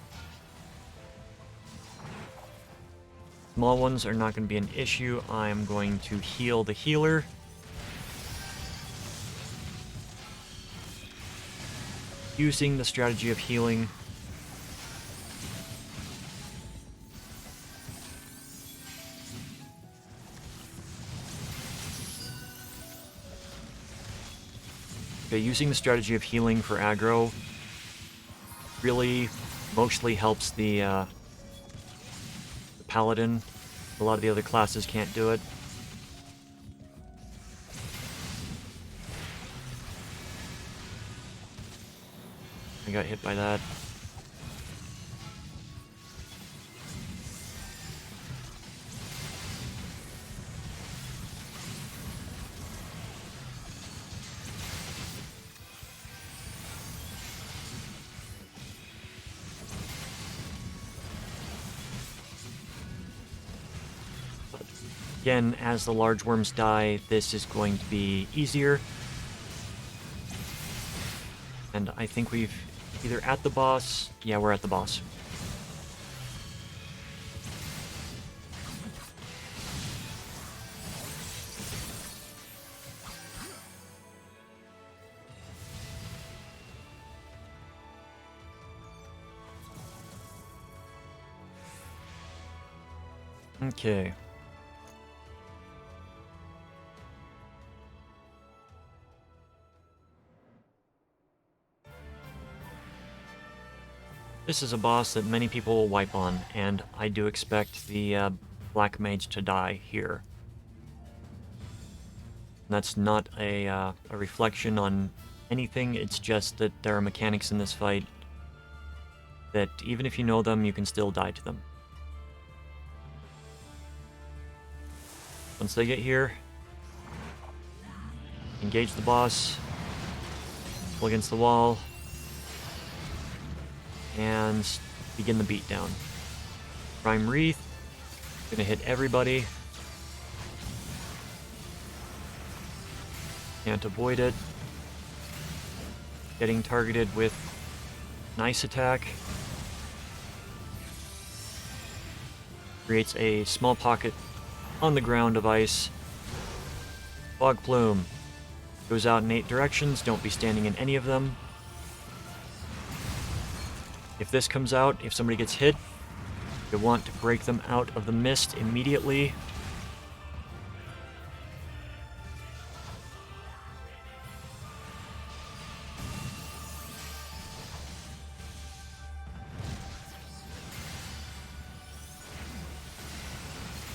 Small ones are not going to be an issue. I'm going to heal the healer. Using the strategy of healing. Okay, using the strategy of healing for aggro really mostly helps the paladin. A lot of the other classes can't do it. I got hit by that. Again, as the large worms die, this is going to be easier. And I think we've either at the boss. Yeah, we're at the boss. Okay. This is a boss that many people will wipe on, and I do expect the Black Mage to die here. That's not a reflection on anything, it's just that there are mechanics in this fight that even if you know them, you can still die to them. Once they get here, engage the boss, pull against the wall, and begin the beatdown. Prime Wreath, gonna hit everybody. Can't avoid it. Getting targeted with nice attack. creates a small pocket on the ground of ice. Fog plume goes out in 8 directions. Don't be standing in any of them. If this comes out, if somebody gets hit, you want to break them out of the mist immediately.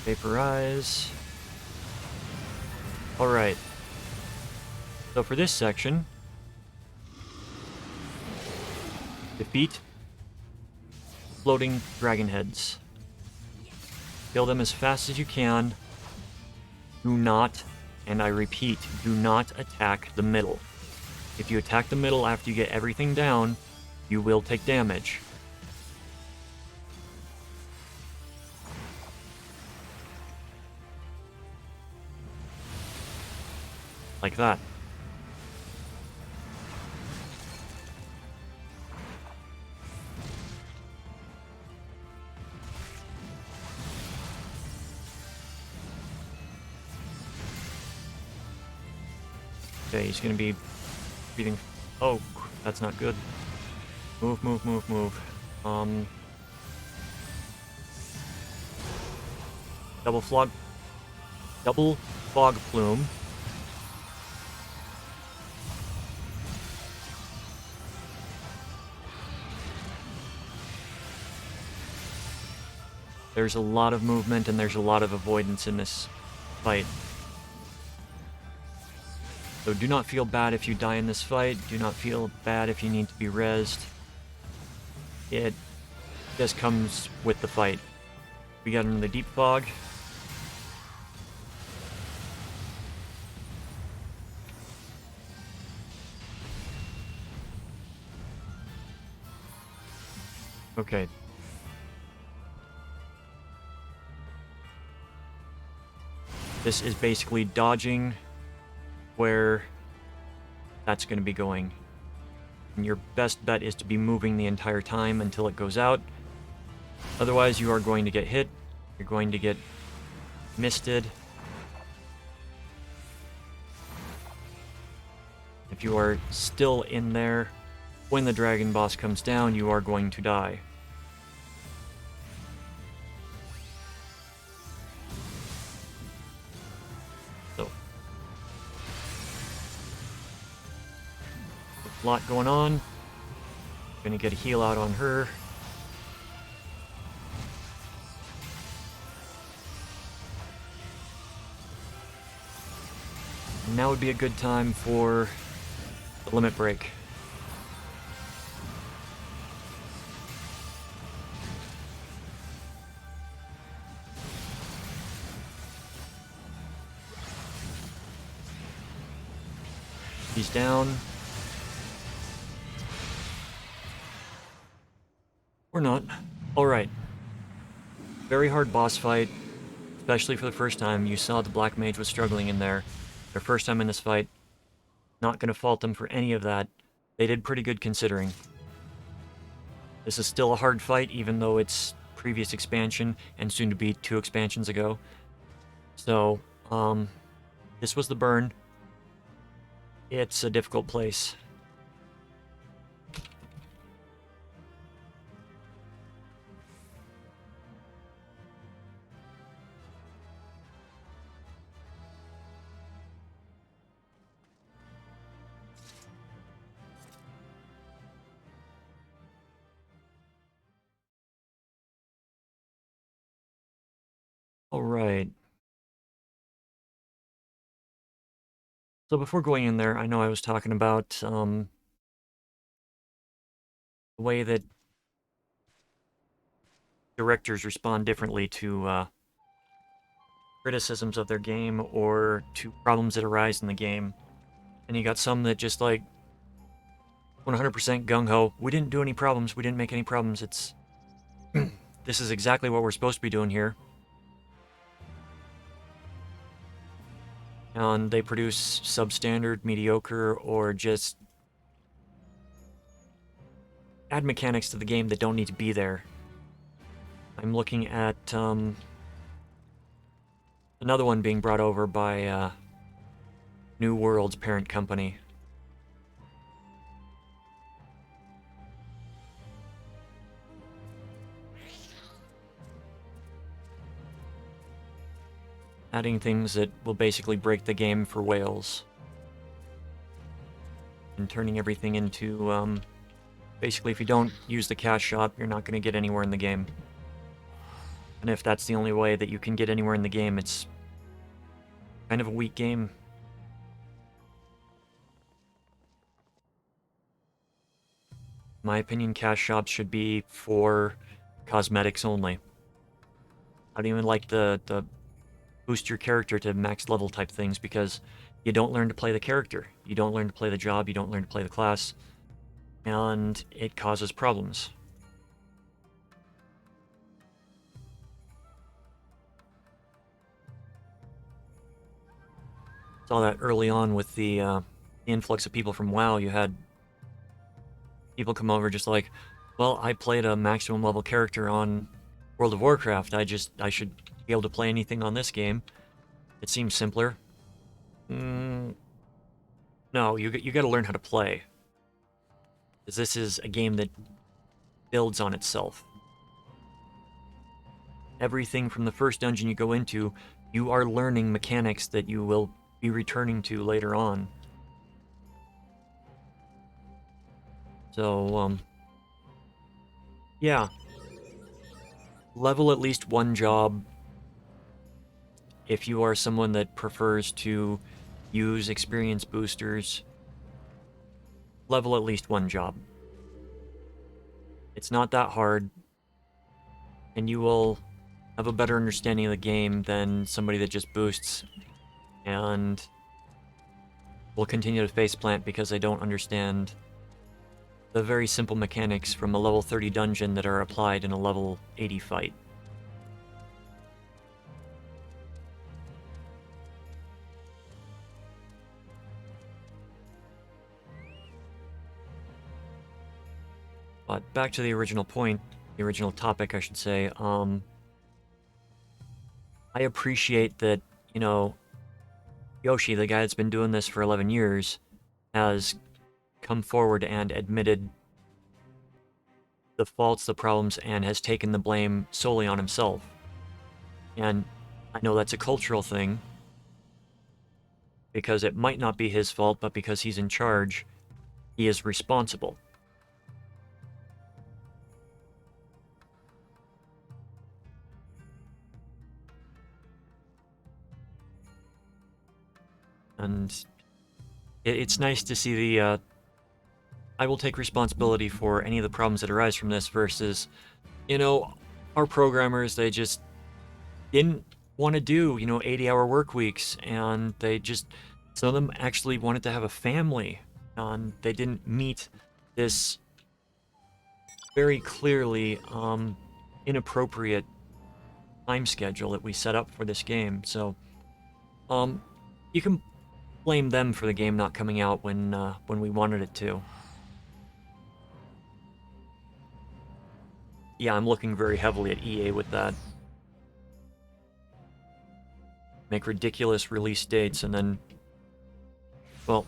Vaporize. Alright. So for this section, defeat floating dragon heads. Kill them as fast as you can. Do not, and I repeat, do not attack the middle. If you attack the middle after you get everything down, you will take damage. Like that. Okay, he's gonna be breathing. Oh, that's not good. Move, move, move, move. Double fog plume. There's a lot of movement and there's a lot of avoidance in this fight. So do not feel bad if you die in this fight. Do not feel bad if you need to be rezzed. It just comes with the fight. We got into the deep fog. Okay. This is basically dodging where that's going to be going. And your best bet is to be moving the entire time until it goes out. Otherwise, you are going to get hit. You're going to get misted. If you are still in there, when the dragon boss comes down, you are going to die. So, a lot going on. Gonna get a heal out on her. And now would be a good time for the limit break. He's down. Or not. Alright. Very hard boss fight, especially for the first time. You saw the Black Mage was struggling in there. Their first time in this fight. Not gonna fault them for any of that. They did pretty good considering. This is still a hard fight, even though it's previous expansion and soon to be 2 expansions ago. So, this was the burn. It's a difficult place. All right. So before going in there, I know I was talking about the way that directors respond differently to criticisms of their game or to problems that arise in the game. And you got some that just like 100% gung-ho. We didn't do any problems. We didn't make any problems. It's this is exactly what we're supposed to be doing here. And they produce substandard, mediocre, or just add mechanics to the game that don't need to be there. I'm looking at another one being brought over by New World's parent company. Adding things that will basically break the game for whales. And turning everything into, basically if you don't use the cash shop, you're not going to get anywhere in the game. And if that's the only way that you can get anywhere in the game, it's kind of a weak game. In my opinion, cash shops should be for cosmetics only. I don't even like the boost your character to max level type things, because you don't learn to play the character. You don't learn to play the job, you don't learn to play the class, and it causes problems. Saw that early on with the influx of people from WoW. You had people come over just like, well, I played a maximum level character on World of Warcraft. I should be able to play anything on this game. It seems simpler. No, you got to learn how to play. Because this is a game that builds on itself. Everything from the first dungeon you go into, you are learning mechanics that you will be returning to later on. So, yeah. Level at least one job if you are someone that prefers to use experience boosters. Level at least one job. It's not that hard, and you will have a better understanding of the game than somebody that just boosts and will continue to faceplant because they don't understand the very simple mechanics from a level 30 dungeon that are applied in a level 80 fight. But back to the original point, the original topic, I should say. I appreciate that, you know, Yoshi, the guy that's been doing this for 11 years, has come forward and admitted the faults, the problems, and has taken the blame solely on himself. And I know that's a cultural thing, because it might not be his fault, but because he's in charge, he is responsible. And it's nice to see the, I will take responsibility for any of the problems that arise from this versus, you know, our programmers, they just didn't want to do, 80-hour work weeks, and some of them actually wanted to have a family, and they didn't meet this very clearly inappropriate time schedule that we set up for this game. So, you can blame them for the game not coming out when we wanted it to. Yeah, I'm looking very heavily at EA with that. Make ridiculous release dates and then, well,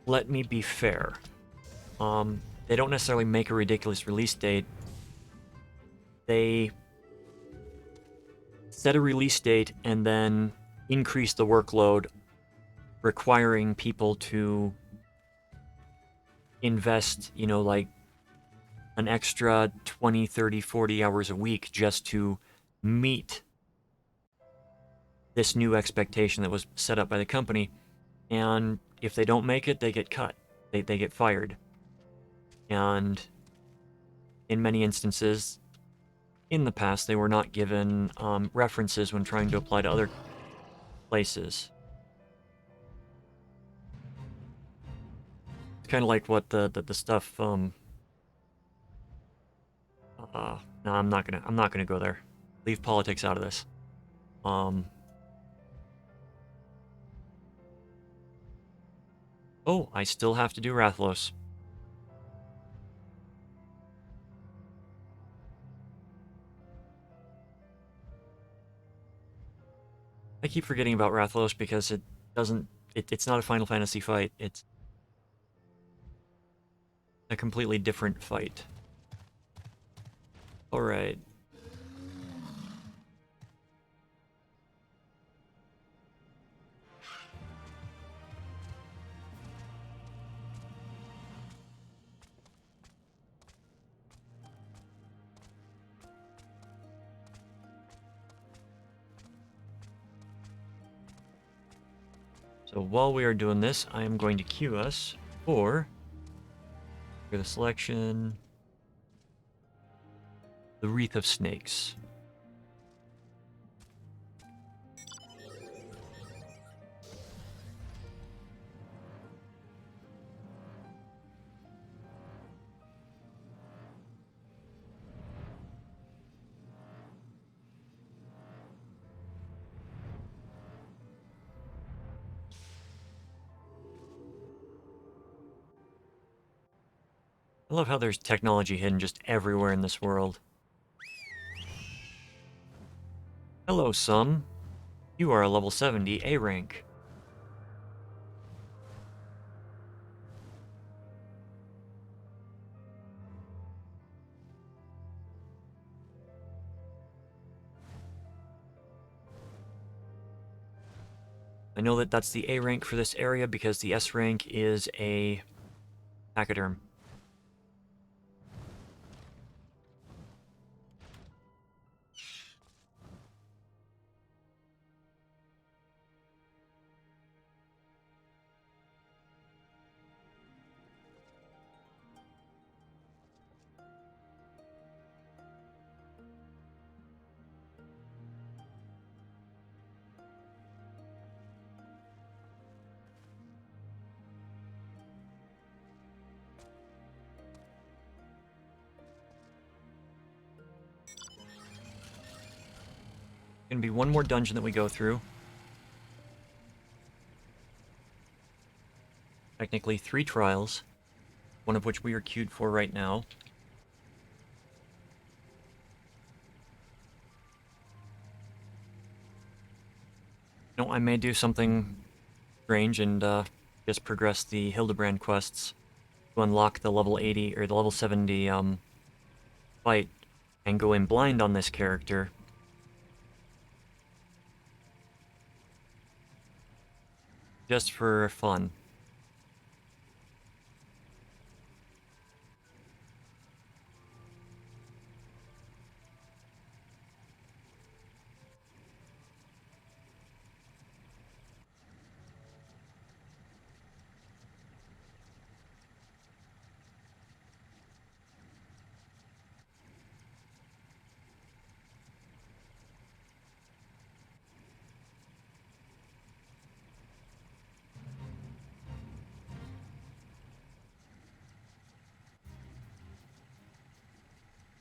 let me be fair. They don't necessarily make a ridiculous release date. They set a release date and then increase the workload, requiring people to invest, like an extra 20, 30, 40 hours a week just to meet this new expectation that was set up by the company. And if they don't make it, they get cut. They get fired. And in many instances, in the past, they were not given references when trying to apply to other places. It's kind of like what the stuff. No, I'm not gonna go there. Leave politics out of this. Oh, I still have to do Rathlos. I keep forgetting about Rathalos because it doesn't... it's not a Final Fantasy fight. It's a completely different fight. Alright. So while we are doing this, I am going to queue us for the selection, the Wreath of Snakes. I love how there's technology hidden just everywhere in this world. Hello, Sum. You are a level 70 A rank. I know that that's the A rank for this area because the S rank is a pachyderm. Gonna be one more dungeon that we go through. Technically 3 trials, one of which we are queued for right now. No, I may do something strange and just progress the Hildebrand quests to unlock the level 80 or the level 70 fight and go in blind on this character. Just for fun.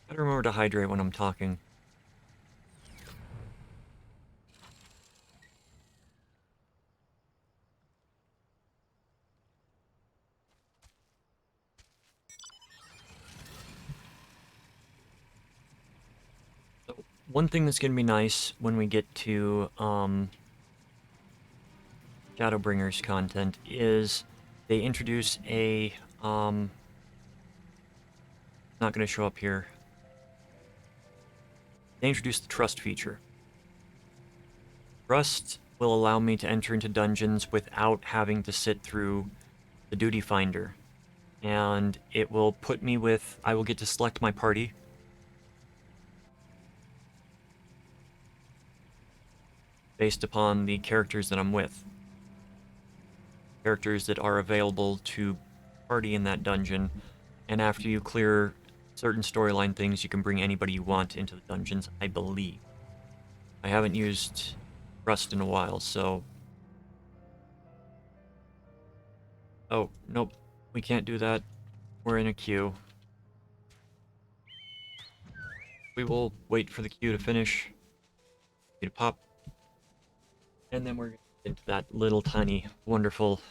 Gotta remember to hydrate when I'm talking. So, one thing that's gonna be nice when we get to Shadowbringers content is they introduce a not gonna show up here. They introduced the trust feature. Trust will allow me to enter into dungeons without having to sit through the duty finder. And it will put me with... I will get to select my party. Based upon the characters that I'm with. Characters that are available to party in that dungeon. And after you clear certain storyline things, you can bring anybody you want into the dungeons, I believe. I haven't used Rust in a while, so... Oh, nope. We can't do that. We're in a queue. We will wait for the queue to finish. Queue to pop. And then we're going to get into that little tiny, wonderful...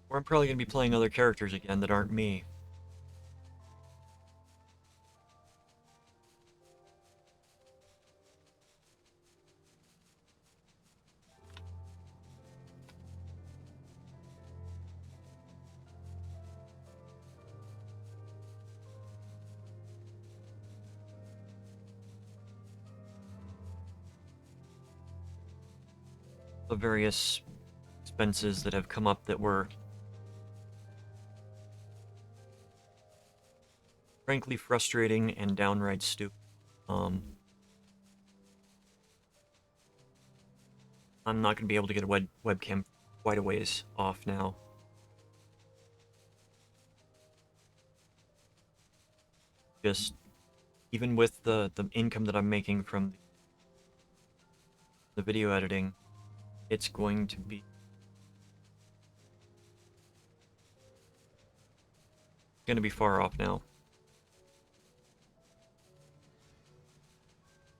where I'm probably going to be playing other characters again that aren't me. the various expenses that have come up that were frankly frustrating and downright stupid. I'm not going to be able to get a webcam quite a ways off now. Just, even with the income that I'm making from the video editing, it's going to be far off now.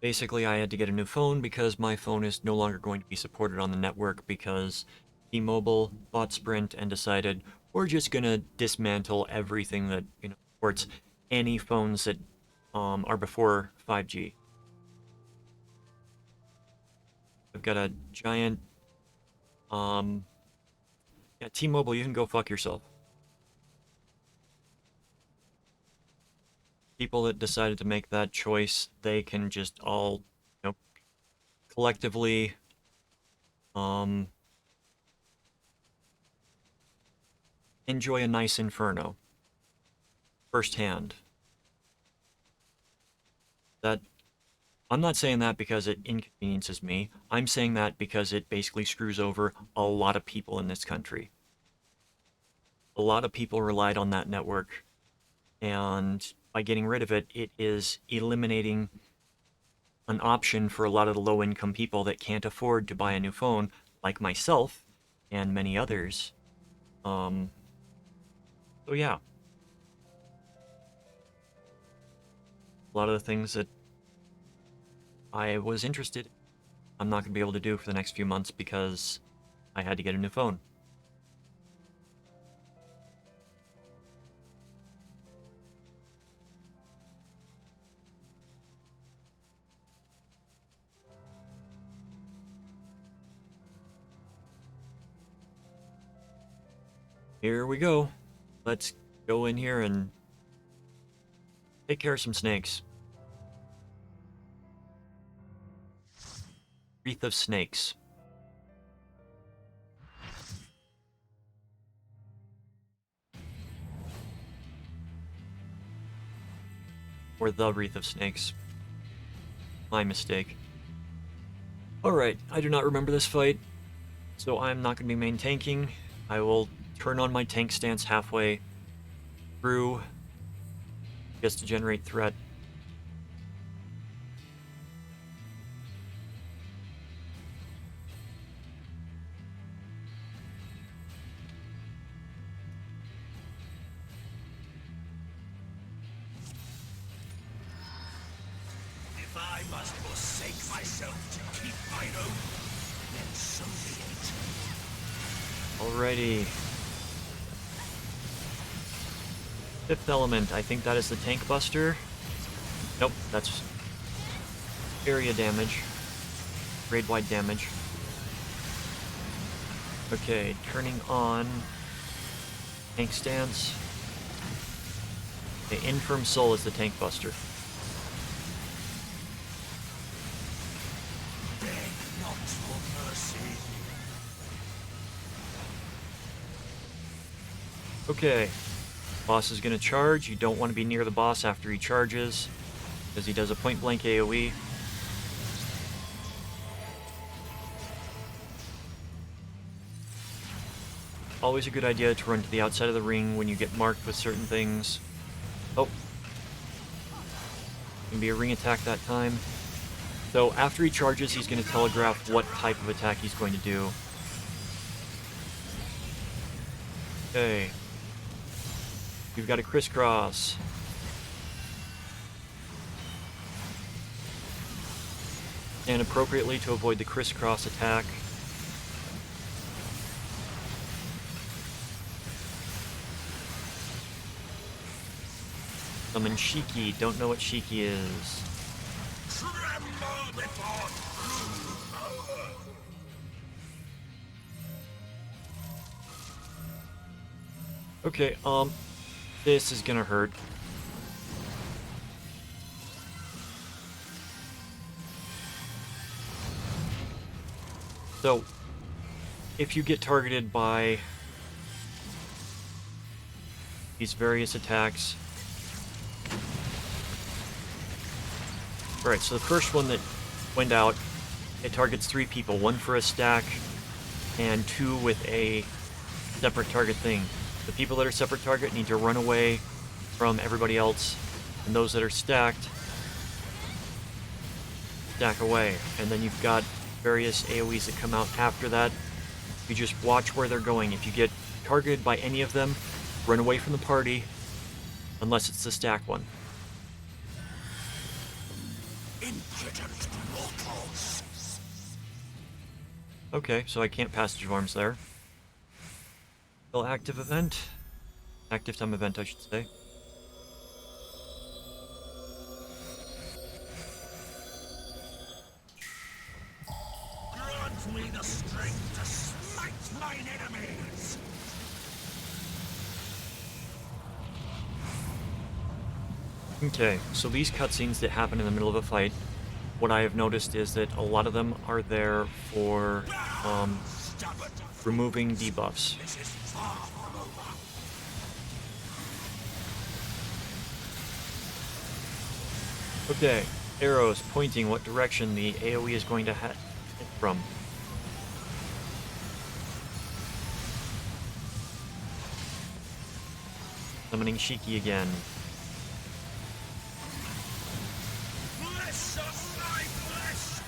Basically, I had to get a new phone because my phone is no longer going to be supported on the network because T-Mobile bought Sprint and decided we're just gonna dismantle everything that, you know, supports any phones that are before 5G. I've got a giant yeah, T-Mobile, you can go fuck yourself. People that decided to make that choice, they can just all, you know, collectively enjoy a nice inferno firsthand. That, I'm not saying that because it inconveniences me. I'm saying that because it basically screws over a lot of people in this country. A lot of people relied on that network, and by getting rid of it, it is eliminating an option for a lot of the low-income people that can't afford to buy a new phone, like myself and many others. So yeah. A lot of the things that I was interested in, I'm not going to be able to do for the next few months because I had to get a new phone. Here we go. Let's go in here and take care of some snakes. Wreath of Snakes. Or the Wreath of Snakes. My mistake. Alright, I do not remember this fight, so I'm not going to be main tanking. I will turn on my tank stance halfway through just to generate threat. If I must forsake myself to keep mine own, then so be it. Alrighty. Fifth element, I think that is the tank buster. Nope, that's area damage. Grade-wide damage. Okay, turning on tank stance. Okay, Infirm Soul is the tank buster. Beg not for mercy. Okay. Boss is going to charge. You don't want to be near the boss after he charges, because he does a point-blank AoE. Always a good idea to run to the outside of the ring when you get marked with certain things. Oh. Gonna be a ring attack that time. So after he charges, he's going to telegraph what type of attack he's going to do. Okay. We've got a crisscross. And appropriately to avoid the crisscross attack. Summon Shiki. Don't know what Shiki is. Tremble before. Okay, this is gonna hurt. So, if you get targeted by these various attacks. Alright, so the first one that went out, it targets 3 people, 1 for a stack, and 2 with a separate target thing. The people that are separate target need to run away from everybody else, and those that are stacked, stack away. And then you've got various AoEs that come out after that. You just watch where they're going. If you get targeted by any of them, run away from the party, unless it's the stack one. Impudent mortals. Okay, so I can't passage of arms there. Still active event. Active time event, I should say. Grant me the strength to smite mine enemies. Okay, so these cutscenes that happen in the middle of a fight, what I have noticed is that a lot of them are there for Stubborn. removing debuffs. This is far from over. Okay, arrows pointing what direction the AoE is going to hit from. Summoning Shiki again. Flesh of my flesh.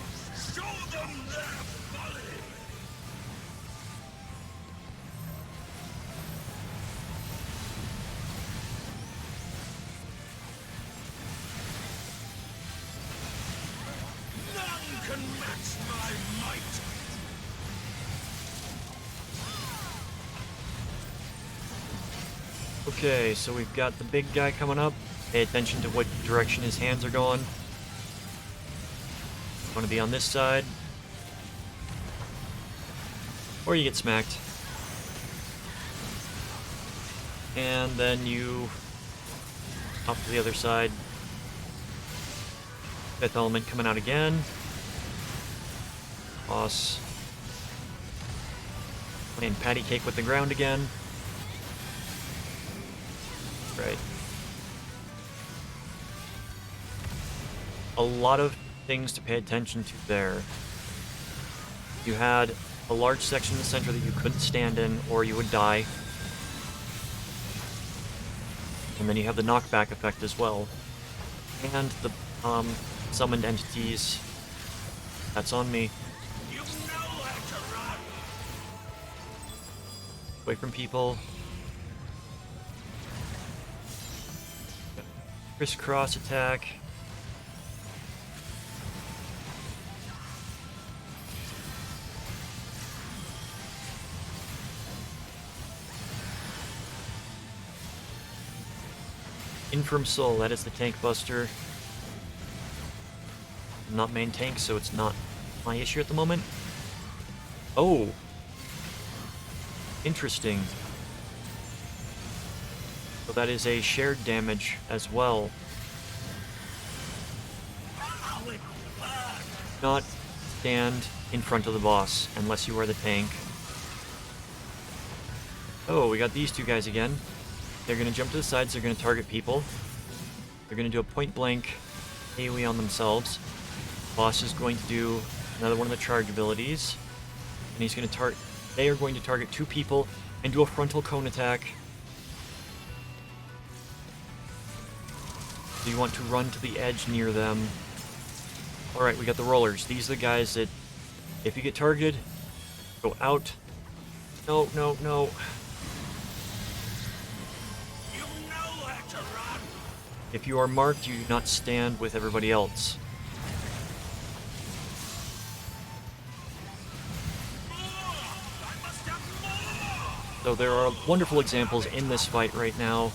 Show them their folly. None can match my might. Okay, so we've got the big guy coming up. Pay attention to what direction his hands are going. Want to be on this side. Or you get smacked. And then you off to the other side. Fifth element coming out again. Boss. Playing patty cake with the ground again. Right. A lot of things to pay attention to there. You had a large section in the center that you couldn't stand in or you would die. And then you have the knockback effect as well. And the summoned entities. That's on me. You know how to run. Away from people. Crisscross attack. Infirm Soul, that is the tank buster. I'm not main tank, so it's not my issue at the moment. Oh! Interesting. So that is a shared damage as well. How it burns. Not stand in front of the boss unless you are the tank. Oh, we got these two guys again. They're going to jump to the sides, they're going to target people. They're going to do a point blank AoE on themselves. Boss is going to do another one of the charge abilities. And he's going to target. They are going to target 2 people and do a frontal cone attack. So you want to run to the edge near them. Alright, we got the rollers. These are the guys that, if you get targeted, go out. No, no, no. You know how to run. If you are marked, you do not stand with everybody else. More. I must have more. So there are wonderful examples in this fight right now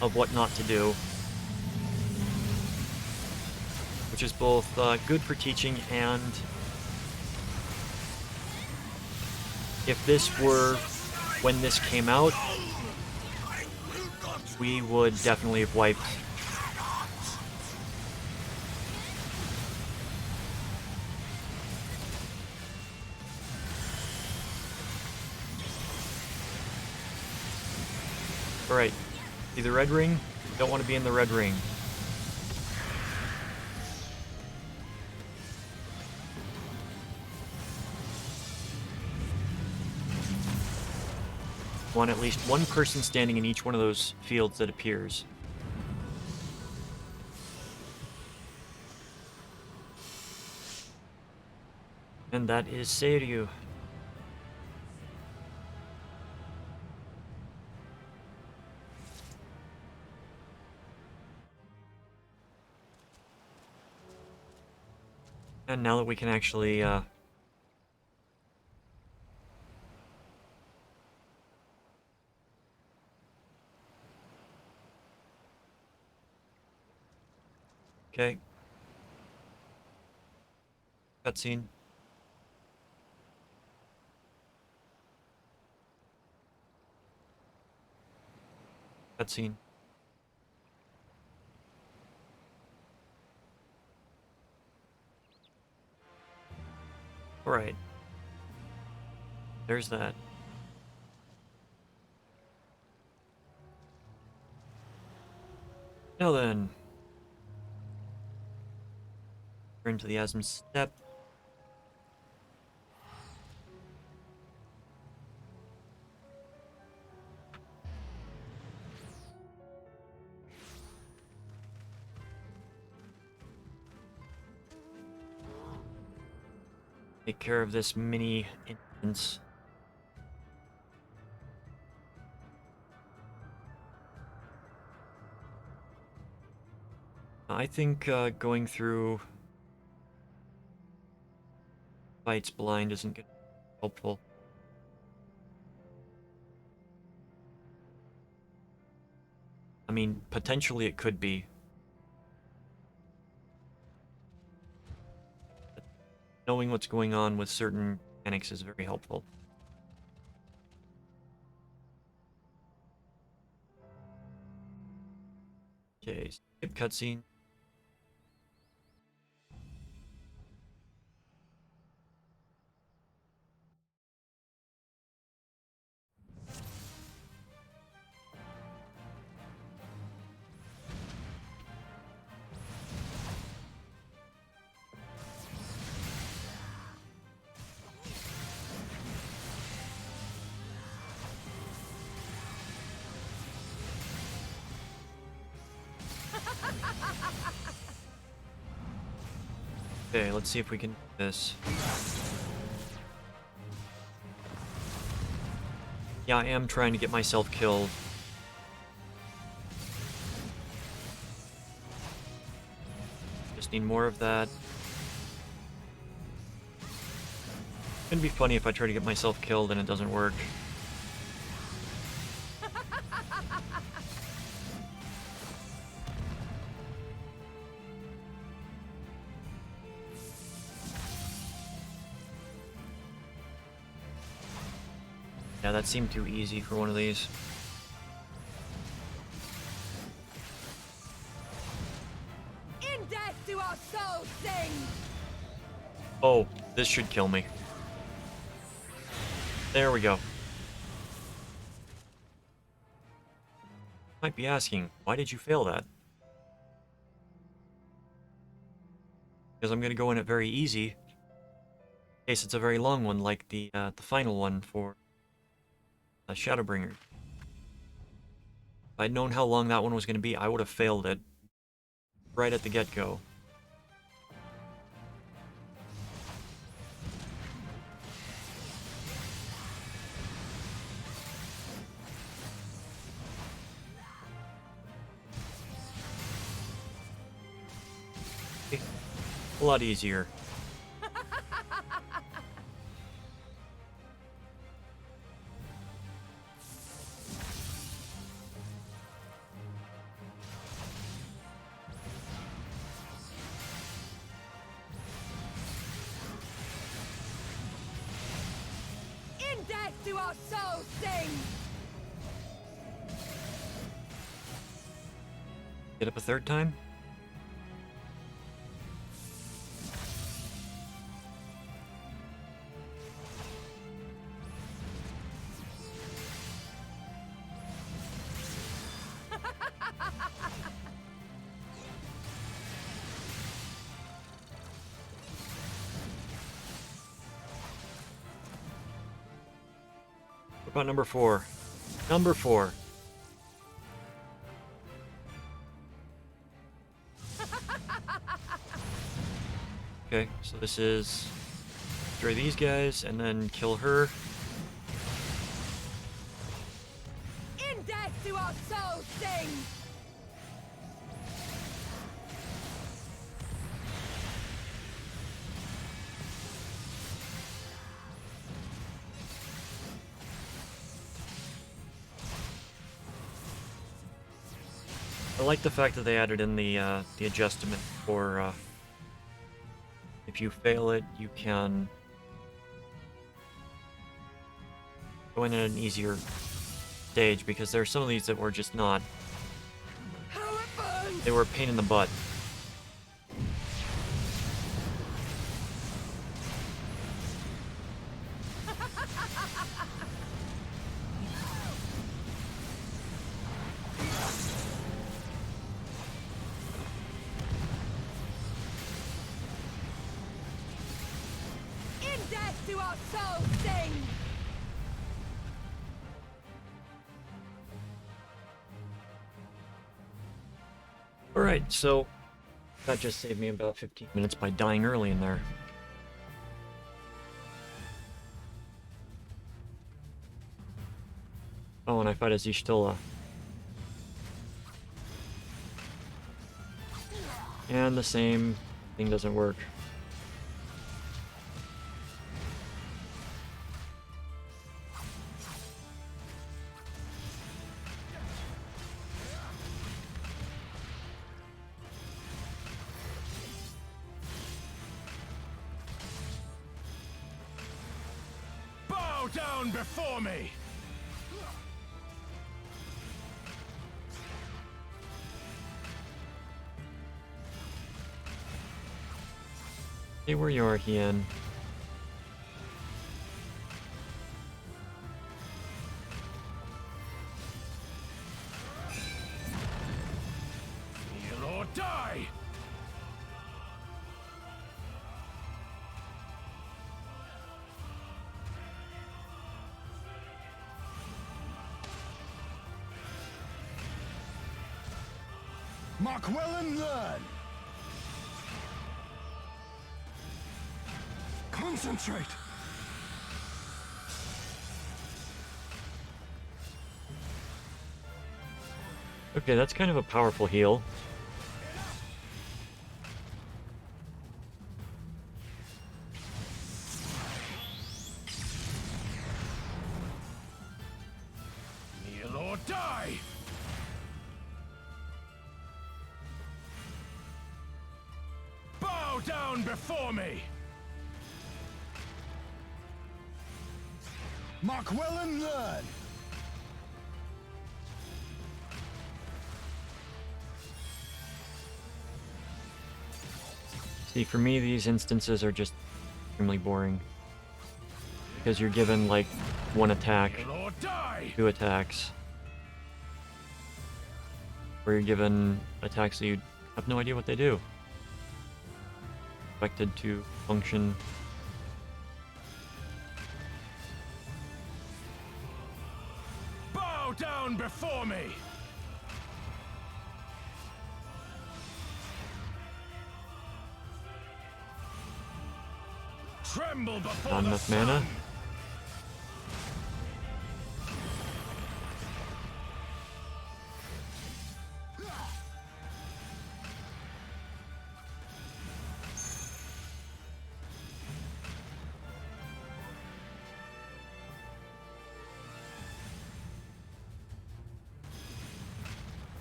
of what not to do. Which is both good for teaching and if this were when this came out, we would definitely have wiped. Alright. See the red ring? Don't want to be in the red ring. Want at least one person standing in each one of those fields that appears. And that is Seiryu. And now that we can actually, okay. Cutscene. Cutscene. Alright. There's that. Now then. Turn to the Asm Step. Take care of this mini instance. I think going through fights blind isn't going to be helpful. I mean, potentially it could be. But knowing what's going on with certain mechanics is very helpful. Okay, skip cutscene. Okay, let's see if we can do this. Yeah, I am trying to get myself killed. Just need more of that. It'd be funny if I try to get myself killed and it doesn't work. Yeah, that seemed too easy for one of these. In death do our souls sing! Oh, this should kill me. There we go. Might be asking, why did you fail that? Because I'm gonna go in it very easy. In case it's a very long one, like the final one for Shadowbringer. If I'd known how long that one was gonna be, I would have failed it right at the get-go. A lot easier. In death do our souls sing! Get up a third time? about number 4? Number 4. Okay, so this is destroy these guys and then kill her. In death do our souls sing! I like the fact that they added in the adjustment for if you fail it, you can go in at an easier stage, because there are some of these that were just not. How it burns! They were a pain in the butt. In death do our souls sing! Alright, so that just saved me about 15 minutes by dying early in there. Oh, and I fight as Ishtila. And the same thing doesn't work. Bow down before me! Stay where you are, Hien. Kneel or die! Mark well and learn! Concentrate! Okay, that's kind of a powerful heal. Kneel or die! Bow down before me! Mark well and learn! See, for me, these instances are just extremely boring. Because you're given, like, one attack, Kneel or die! 2 attacks. Or you're given attacks that you have no idea what they do. Expected to function. Bow down before me! Tremble before Not the enough sun! mana?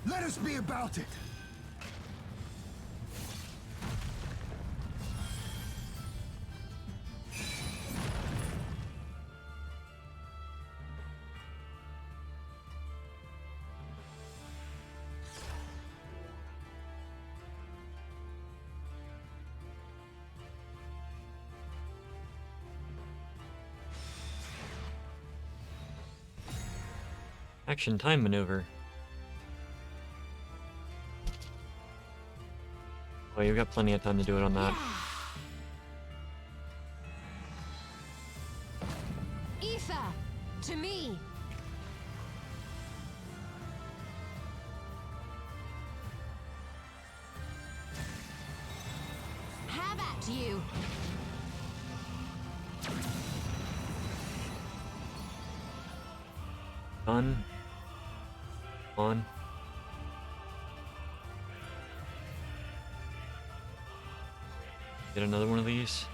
Let us be about it! Action time maneuver. Oh, you've got plenty of time to do it on that. Ether! To me! Have at you! Done. On. Get another one of these.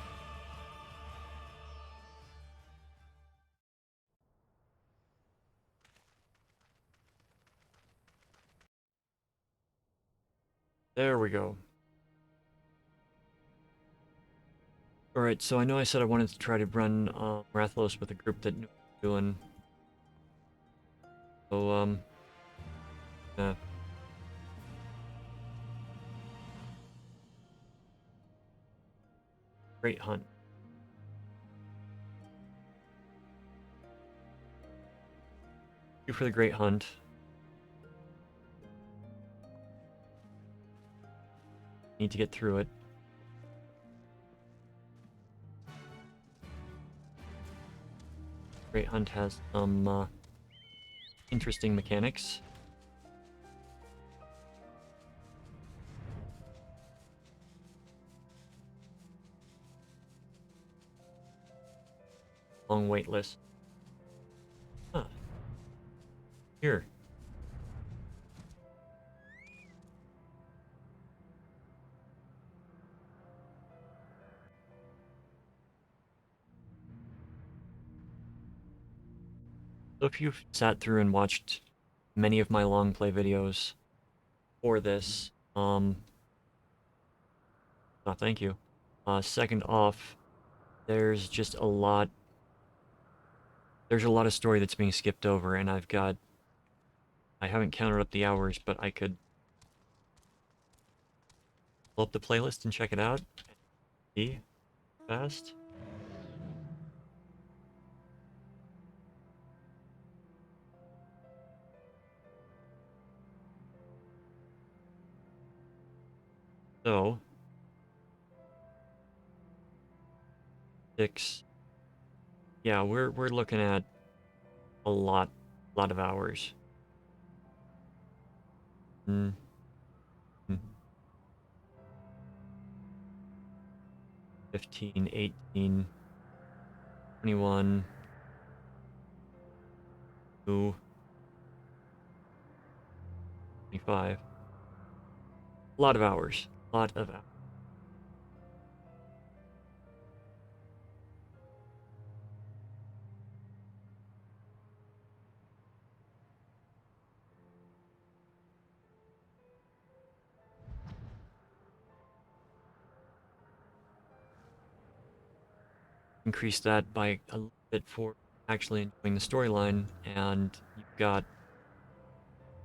There we go. Alright, so I know I said I wanted to try to run Rathalos with a group that knew what was doing. So, yeah. Great hunt. Thank you for the great hunt. Need to get through it. Great hunt has some interesting mechanics. Long wait list. Huh. Here. So if you've sat through and watched many of my long play videos for this, oh, thank you. Second off, there's just a lot. There's a lot of story that's being skipped over, and I haven't counted up the hours, but I could pull up the playlist and check it out. See? Fast. So, 6. Yeah, we're looking at a lot of hours. 15, 18, 21, 2, 25. A lot of hours. A lot of hours. Increase that by a little bit for actually enjoying the storyline, and you've got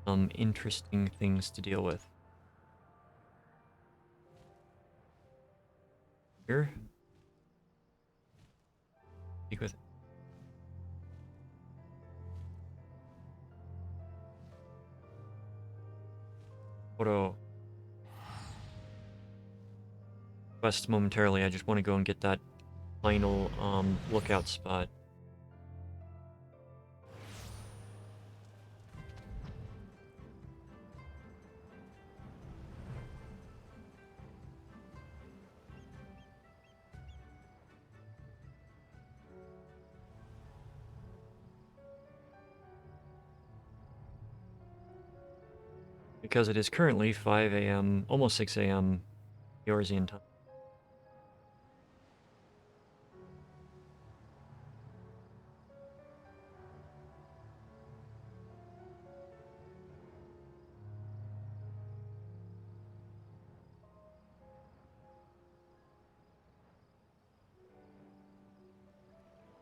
some interesting things to deal with. Here. Speak with it. Photo. Quest momentarily, I just want to go and get that final lookout spot. Because it is currently 5 a.m., almost 6 a.m. Eorzean time.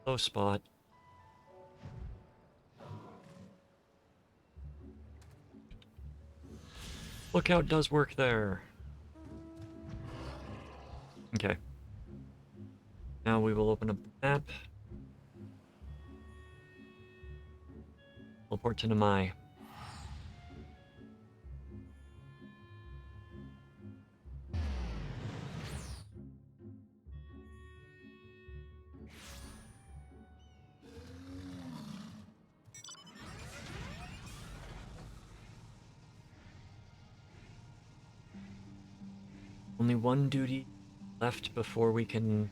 Low spot. Lookout does work there. Okay. Now we will open up the map. Teleport to Namai. Only one duty left before we can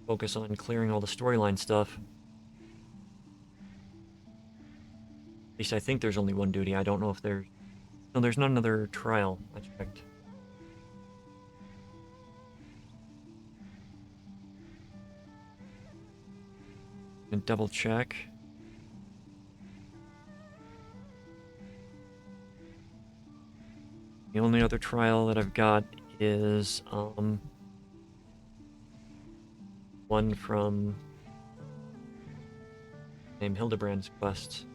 focus on clearing all the storyline stuff. At least I think there's only one duty. I don't know if there's... No, there's not another trial. I checked. And double check. The only other trial that I've got is one from named Hildebrand's quests.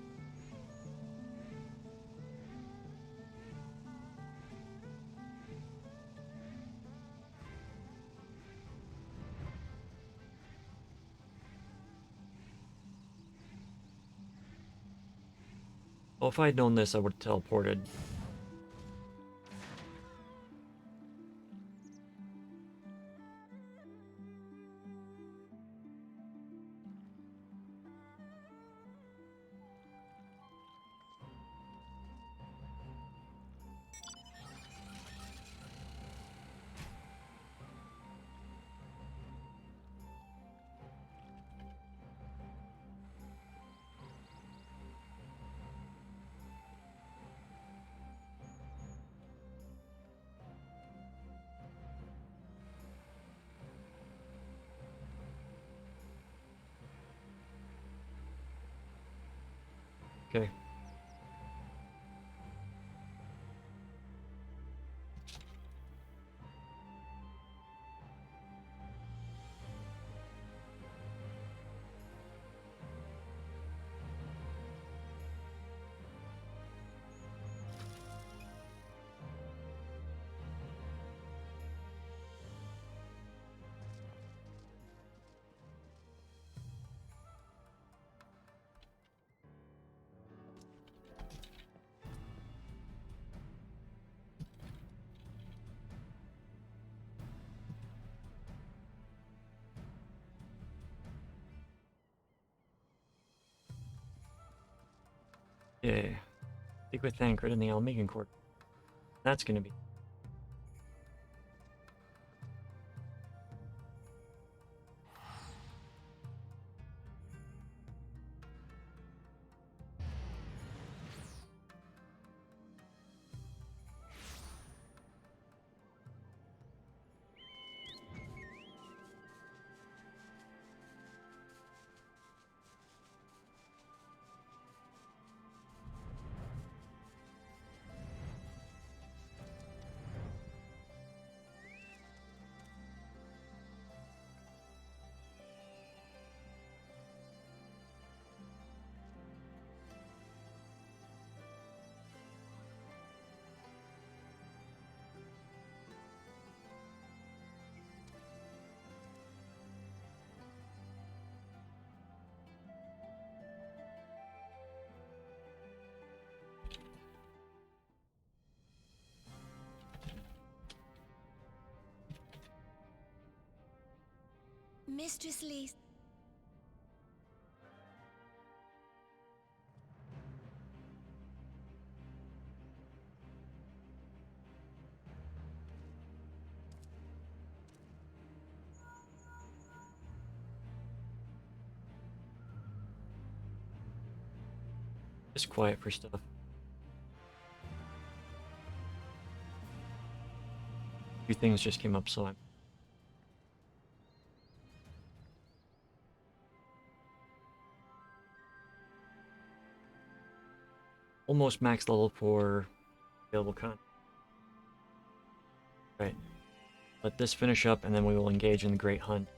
Well, if I had known this, I would have teleported. Okay. Yeah. Speak with Thancred in the Almegan Court. That's gonna be... Mistress Lee. Just quiet for stuff. A few things just came up, so I'm... almost max level for available content. Right. Let this finish up, and then we will engage in the Great Hunt.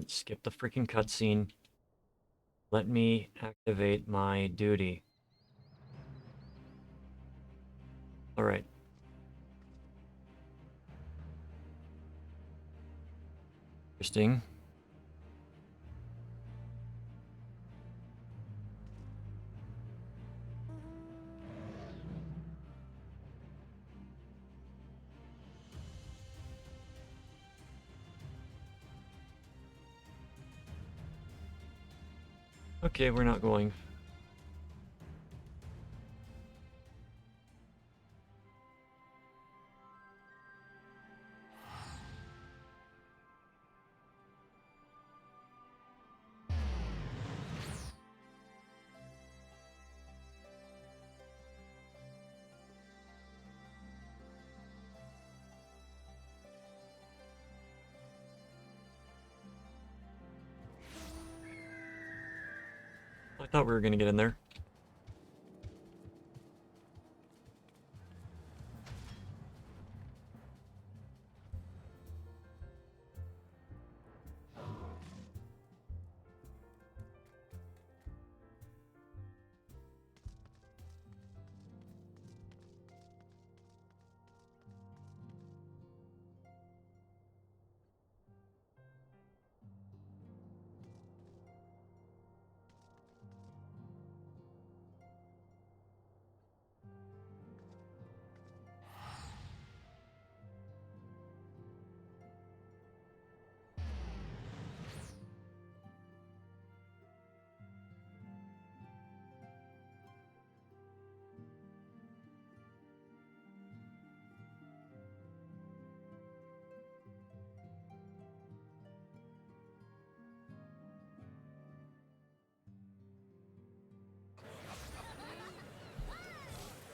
Skip the freaking cutscene. Let me activate my duty. Alright. Interesting. Okay, we're not going. I thought we were gonna get in there.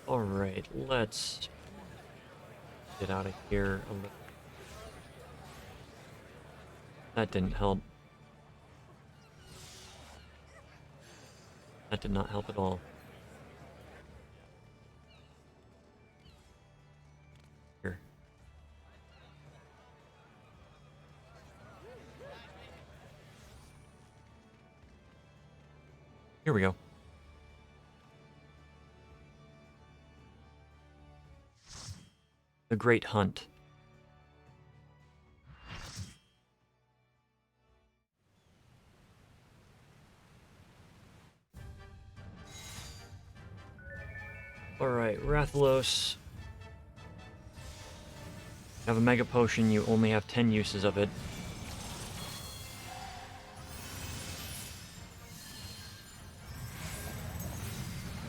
Alright, let's get out of here a little. That didn't help. That did not help at all. Here. Here we go. The Great Hunt. Alright, Rathalos. You have a Mega Potion, you only have 10 uses of it.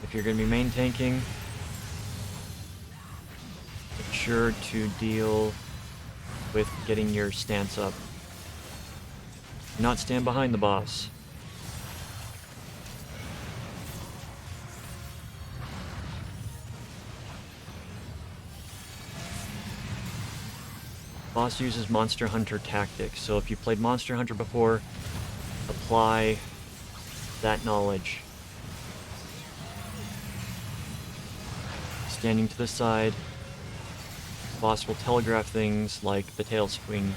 If you're going to be main tanking, make sure to deal with getting your stance up. Do not stand behind the boss. Boss uses Monster Hunter tactics, so if you played Monster Hunter before, apply that knowledge. Standing to the side, boss will telegraph things like the tail swing.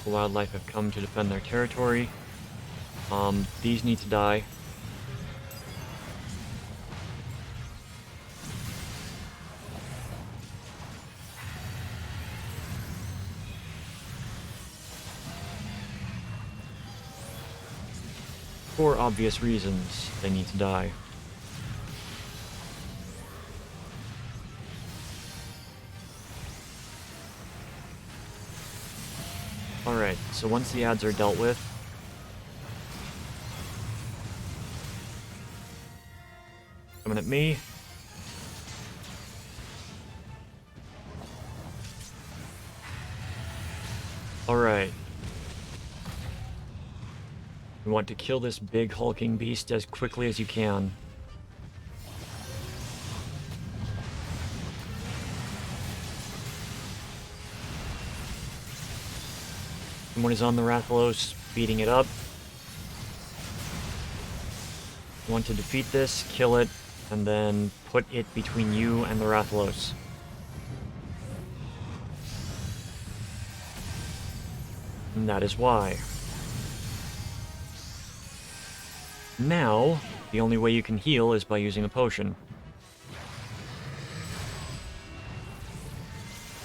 The wildlife have come to defend their territory. These need to die. For obvious reasons, they need to die. Alright, so once the ads are dealt with, coming at me. Alright. You want to kill this big hulking beast as quickly as you can. Someone is on the Rathalos, beating it up. You want to defeat this, kill it, and then put it between you and the Rathalos. And that is why. Now, the only way you can heal is by using a potion.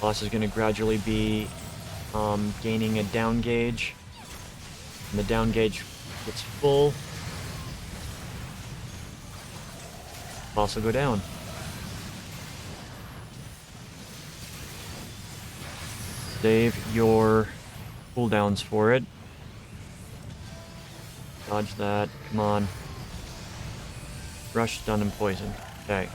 Boss is going to gradually be gaining a down gauge. When the down gauge gets full, boss will go down. Save your cooldowns for it. Dodge that. Come on. Rush, stun, and poison. Okay.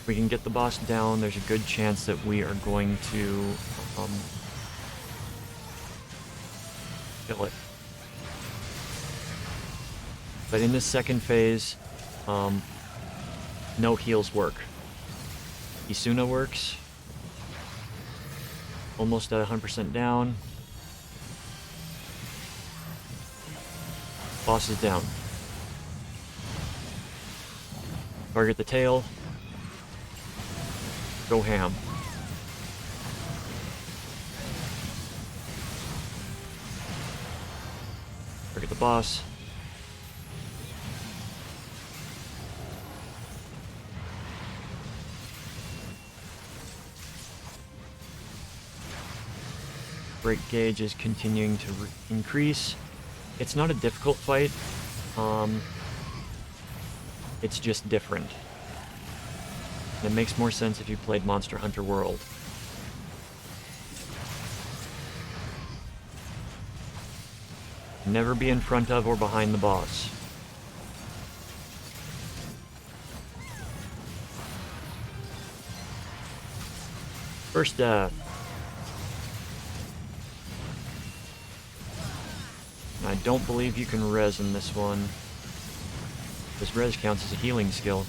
If we can get the boss down, there's a good chance that we are going to kill it. But in this second phase, no heals work. Isuna works. Almost at 100% down. Boss is down. Target the tail. Go ham. Target the boss. Break gauge is continuing to increase. It's not a difficult fight. It's just different. And it makes more sense if you played Monster Hunter World. Never be in front of or behind the boss. First death. I don't believe you can res in this one. This res counts as a healing skill.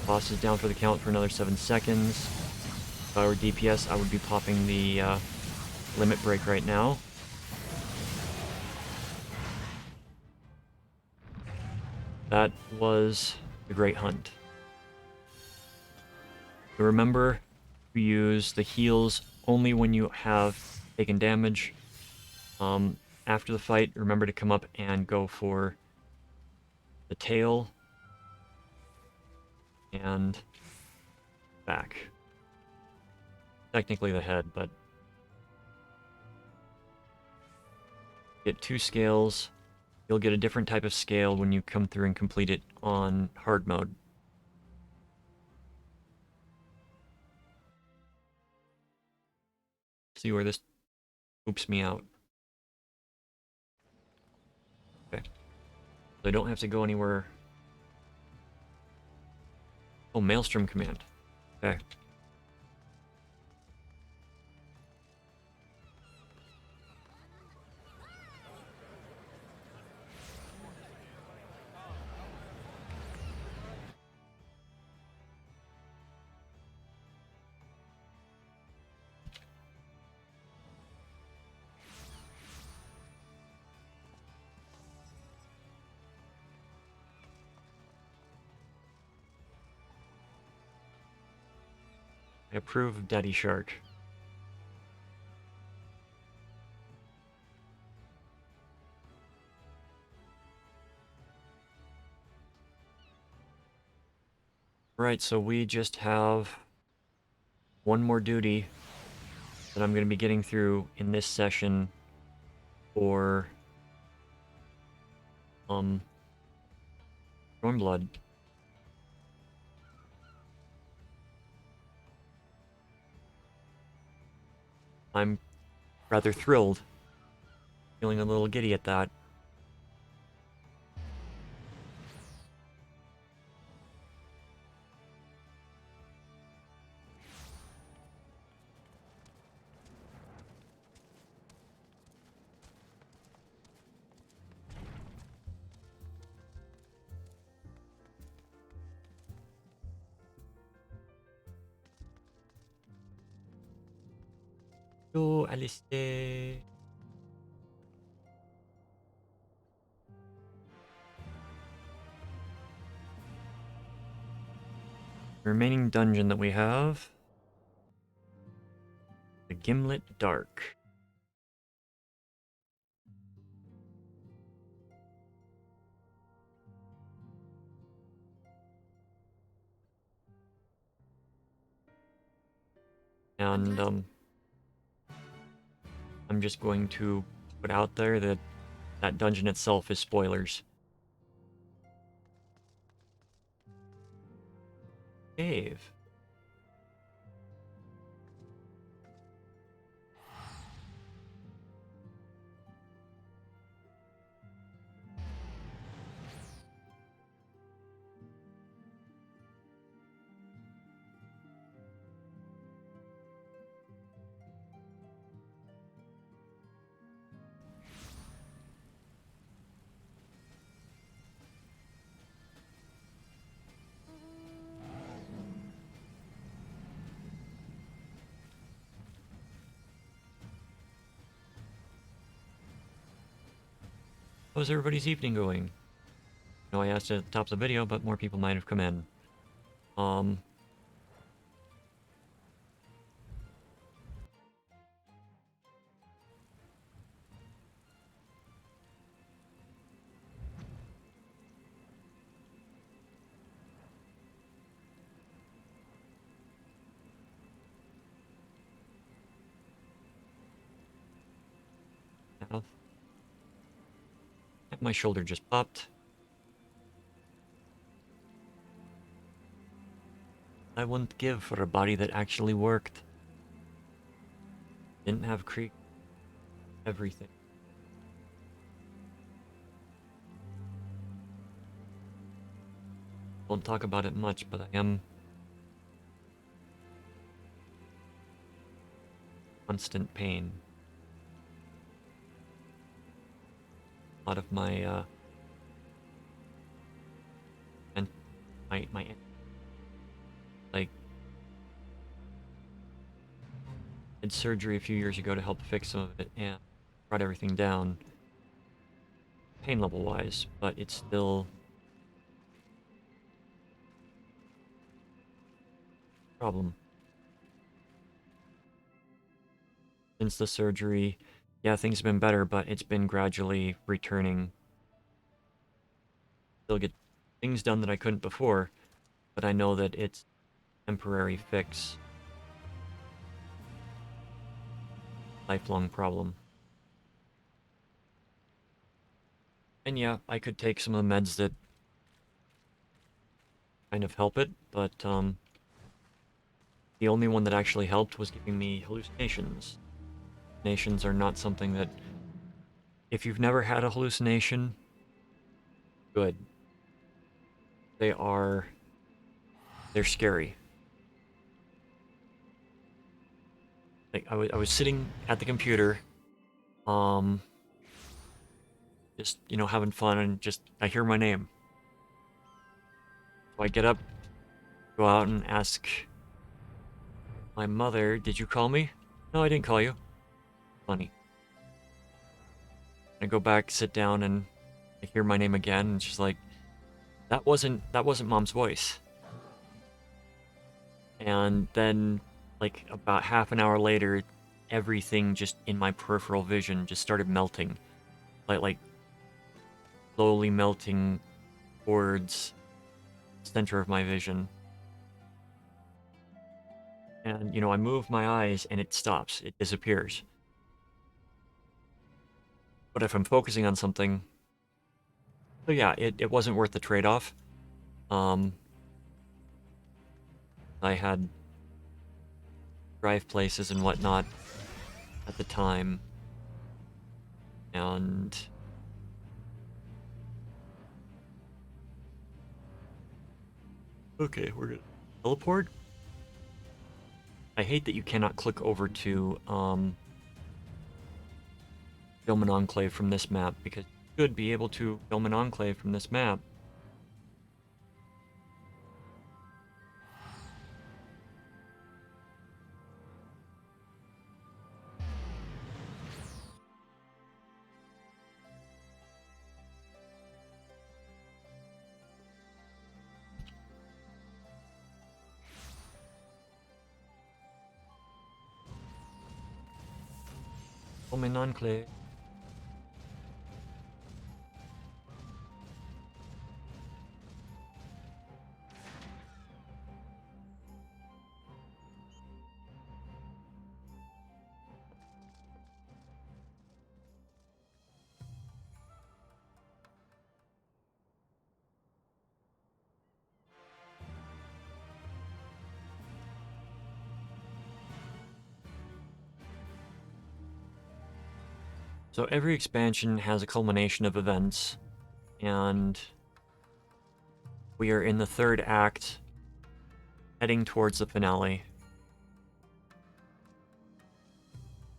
Boss is down for the count for another 7 seconds. If I were DPS, I would be popping the limit break right now. That was the Great Hunt. So remember to use the heals only when you have taken damage. After the fight, remember to come up and go for the tail and back. Technically the head, but get 2 scales. You'll get a different type of scale when you come through and complete it on hard mode. See where this oops me out. Okay. So I don't have to go anywhere. Oh, Maelstrom command. Okay. I approve of Daddy Shark. Right, so we just have one more duty that I'm going to be getting through in this session for Stormblood. I'm rather thrilled. Feeling a little giddy at that. Yo, Alistair. The remaining dungeon that we have, the Gimlet Dark. And I'm just going to put out there that that dungeon itself is spoilers. Cave. How's everybody's evening going? I know I asked at the top of the video, but more people might have come in. My shoulder just popped. I wouldn't give for a body that actually worked. Didn't have creak. Everything. Won't talk about it much, but I am constant pain. A lot of my and my like did surgery a few years ago to help fix some of it and brought everything down pain level wise, but it's still a problem. Since the surgery, yeah, things have been better, but it's been gradually returning. Still get things done that I couldn't before, but I know that it's a temporary fix. Lifelong problem. And yeah, I could take some of the meds that kind of help it, but the only one that actually helped was giving me hallucinations. Hallucinations are not something that, if you've never had a hallucination, good. They're scary. Like I was sitting at the computer, just having fun, and just I hear my name. So I get up, go out and ask my mother, "Did you call me?" "No, I didn't call you." Funny. I go back, sit down, and I hear my name again, and she's like, that wasn't Mom's voice." And then, like, about half an hour later, everything just in my peripheral vision just started melting. Like slowly melting towards the center of my vision. And, I move my eyes and it stops. It disappears. But if I'm focusing on something... So yeah, it wasn't worth the trade-off. I had drive places and whatnot at the time. And... Okay, we're gonna teleport? I hate that you cannot click over to film an enclave from this map, because you should be able to film an enclave from this map. Film an enclave. So every expansion has a culmination of events, and we are in the third act, heading towards the finale.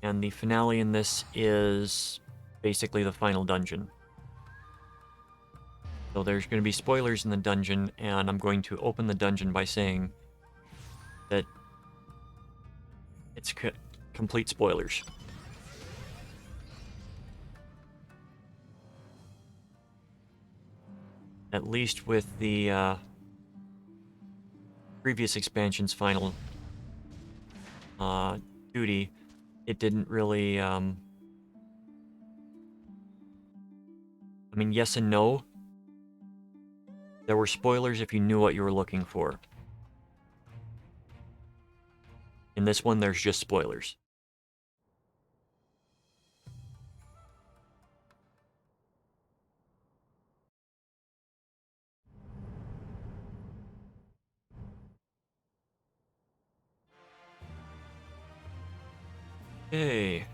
And the finale in this is basically the final dungeon. So there's going to be spoilers in the dungeon, and I'm going to open the dungeon by saying that it's complete spoilers. at least with the previous expansion's final duty, it didn't really, I mean, yes and no. There were spoilers if you knew what you were looking for. In this one, there's just spoilers. Okay.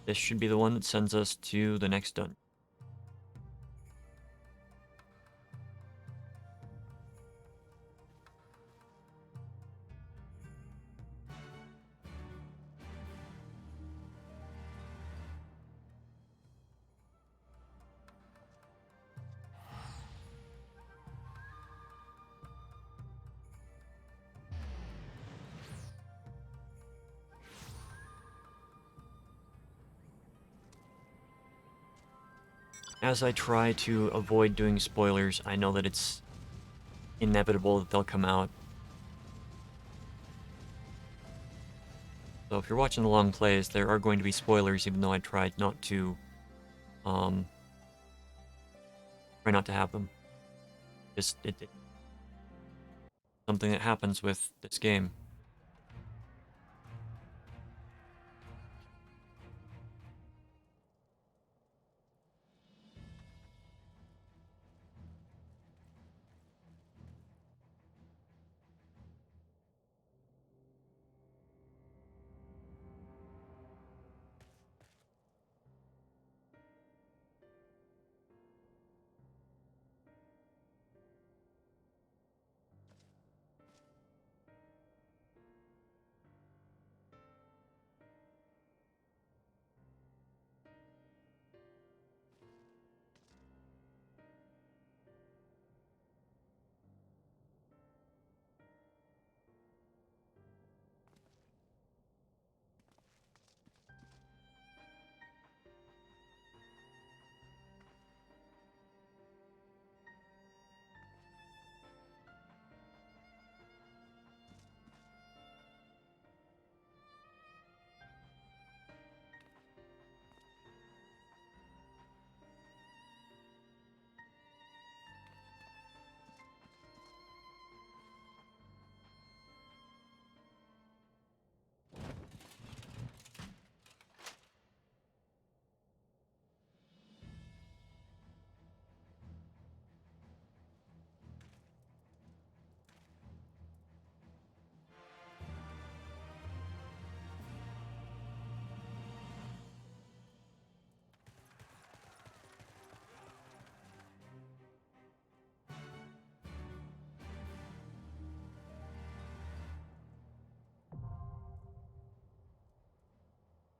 This should be the one that sends us to the next dungeon. As I try to avoid doing spoilers, I know that it's inevitable that they'll come out. So if you're watching the long plays, there are going to be spoilers, even though I tried not to, try not to have them. Just, something that happens with this game.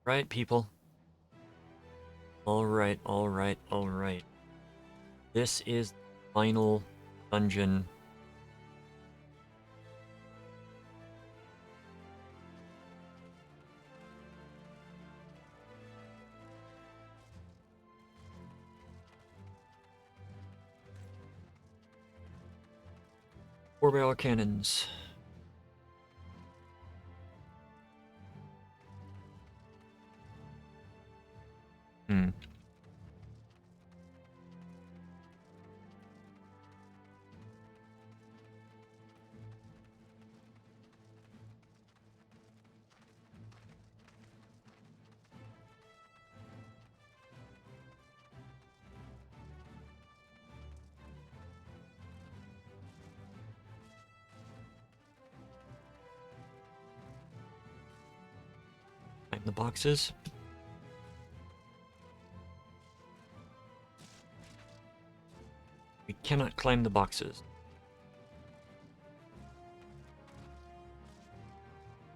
Right, people? Alright, alright, alright. This is the final dungeon. Four-barrel cannons. Climb the boxes. We cannot climb the boxes.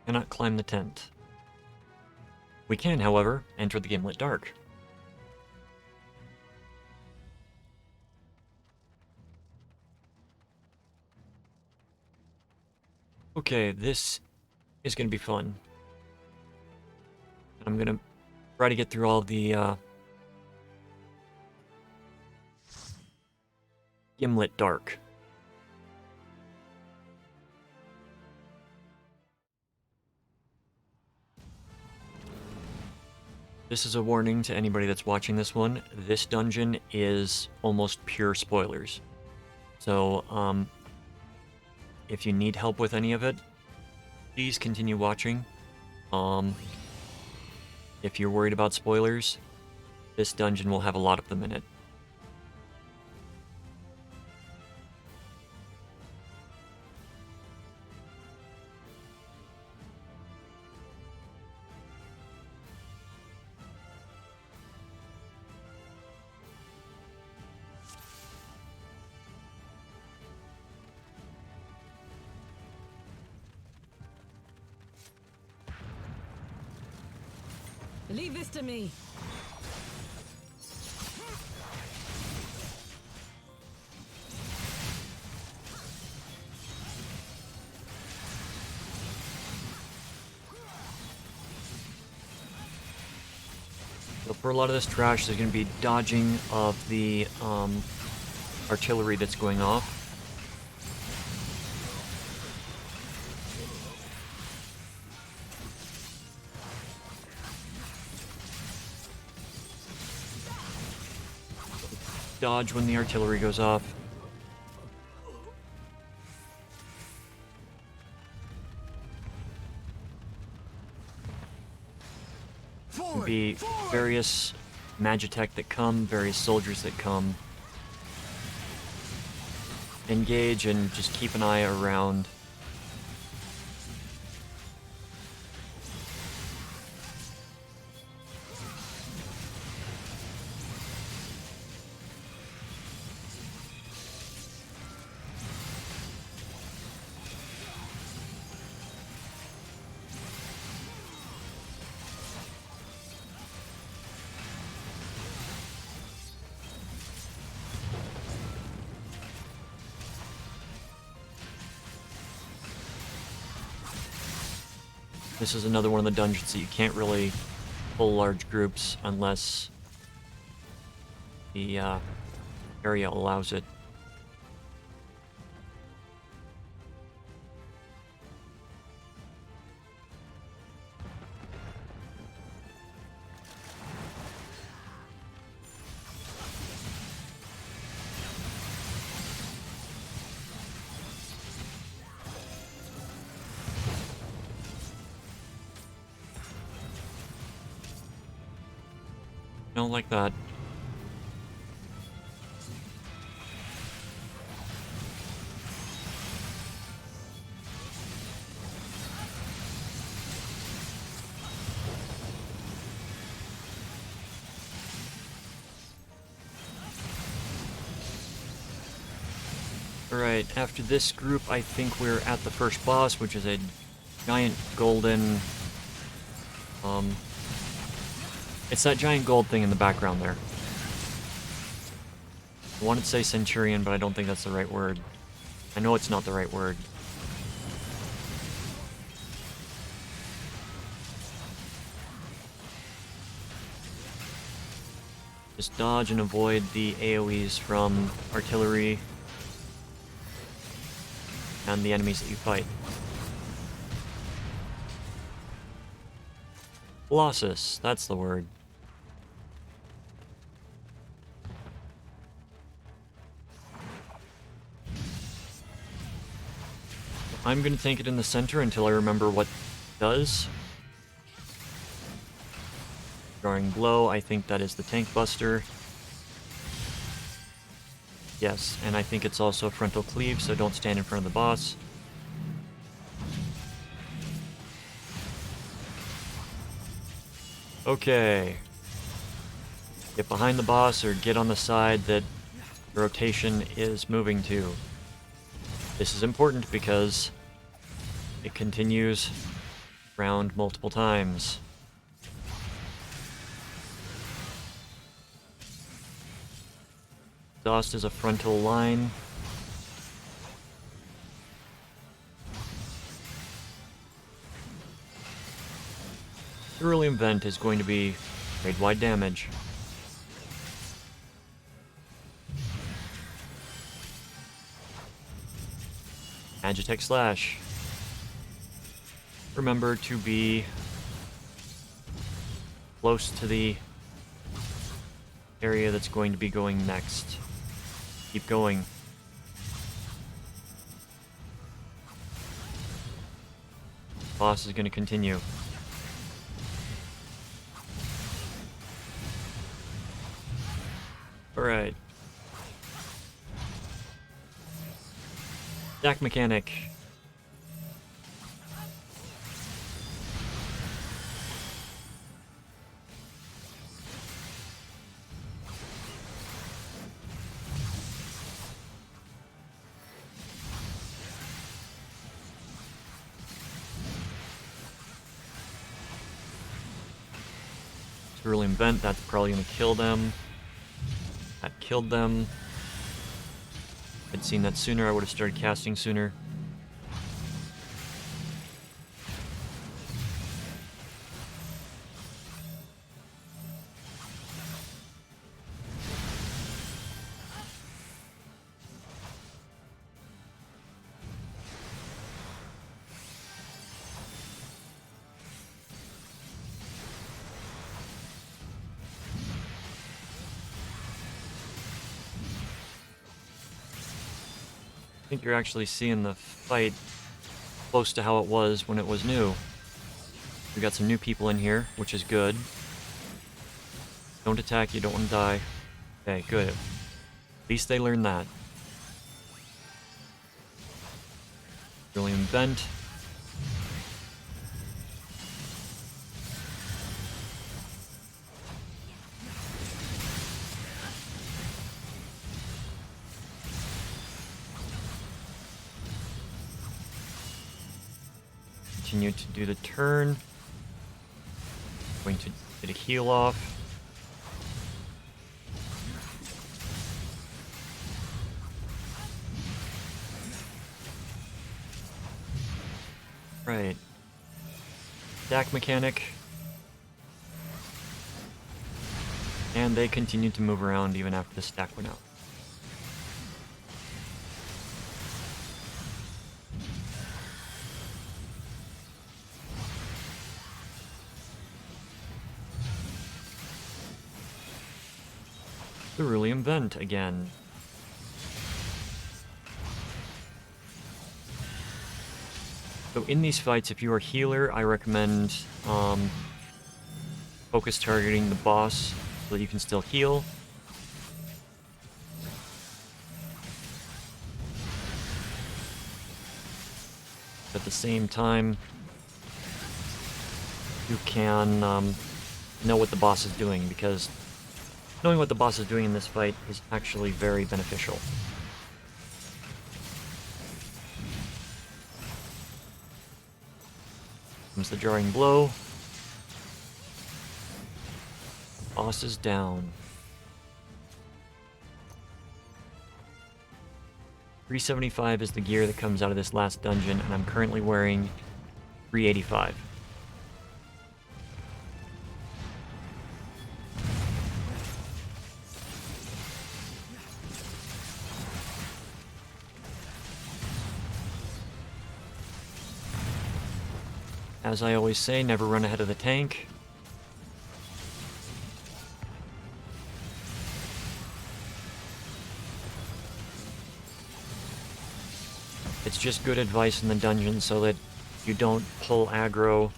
Cannot climb the tent. We can, however, enter the Gimlet Dark. Okay, this is going to be fun. I'm going to try to get through all the Gimlet Dark. This is a warning to anybody that's watching this one. This dungeon is almost pure spoilers. So, if you need help with any of it, please continue watching. If you're worried about spoilers, this dungeon will have a lot of them in it. Leave this to me. So for a lot of this trash, there's going to be dodging of the artillery that's going off. Dodge when the artillery goes off. There'll be various magitech that come, various soldiers that come. Engage and just keep an eye around. This is another one of the dungeons that you can't really pull large groups unless the area allows it. Don't like that. Alright, after this group, I think we're at the first boss, which is a giant golden... It's that giant gold thing in the background there. I wanted to say Centurion, but I don't think that's the right word. I know it's not the right word. Just dodge and avoid the AoEs from artillery and the enemies that you fight. Colossus, that's the word. I'm gonna tank it in the center until I remember what it does. Drawing blow, I think that is the tank buster. Yes, and I think it's also frontal cleave, so don't stand in front of the boss. Okay. Get behind the boss or get on the side that the rotation is moving to. This is important because it continues round multiple times. Exhaust is a frontal line. Cerulean Vent is going to be grade-wide damage. Agitech Slash. Remember to be close to the area that's going to be going next. Keep going. Boss is going to continue. Alright. Stack mechanic. Cerulean Vent, that's probably going to kill them. That killed them. If I'd seen that sooner, I would have started casting sooner. I think you're actually seeing the fight close to how it was when it was new. We got some new people in here, which is good. Don't attack, you don't want to die. Okay, good. At least they learned that. Cerulean Vent. Continue to do the turn. Going to get a heal off. Right. Stack mechanic. And they continued to move around even after the stack went out. Cerulean Vent again. So in these fights, if you are healer, I recommend focus targeting the boss so that you can still heal. At the same time, you can know what the boss is doing, because knowing what the boss is doing in this fight is actually very beneficial. Comes the jarring blow. Boss is down. 375 is the gear that comes out of this last dungeon, and I'm currently wearing 385. As I always say, never run ahead of the tank. It's just good advice in the dungeon so that you don't pull aggro.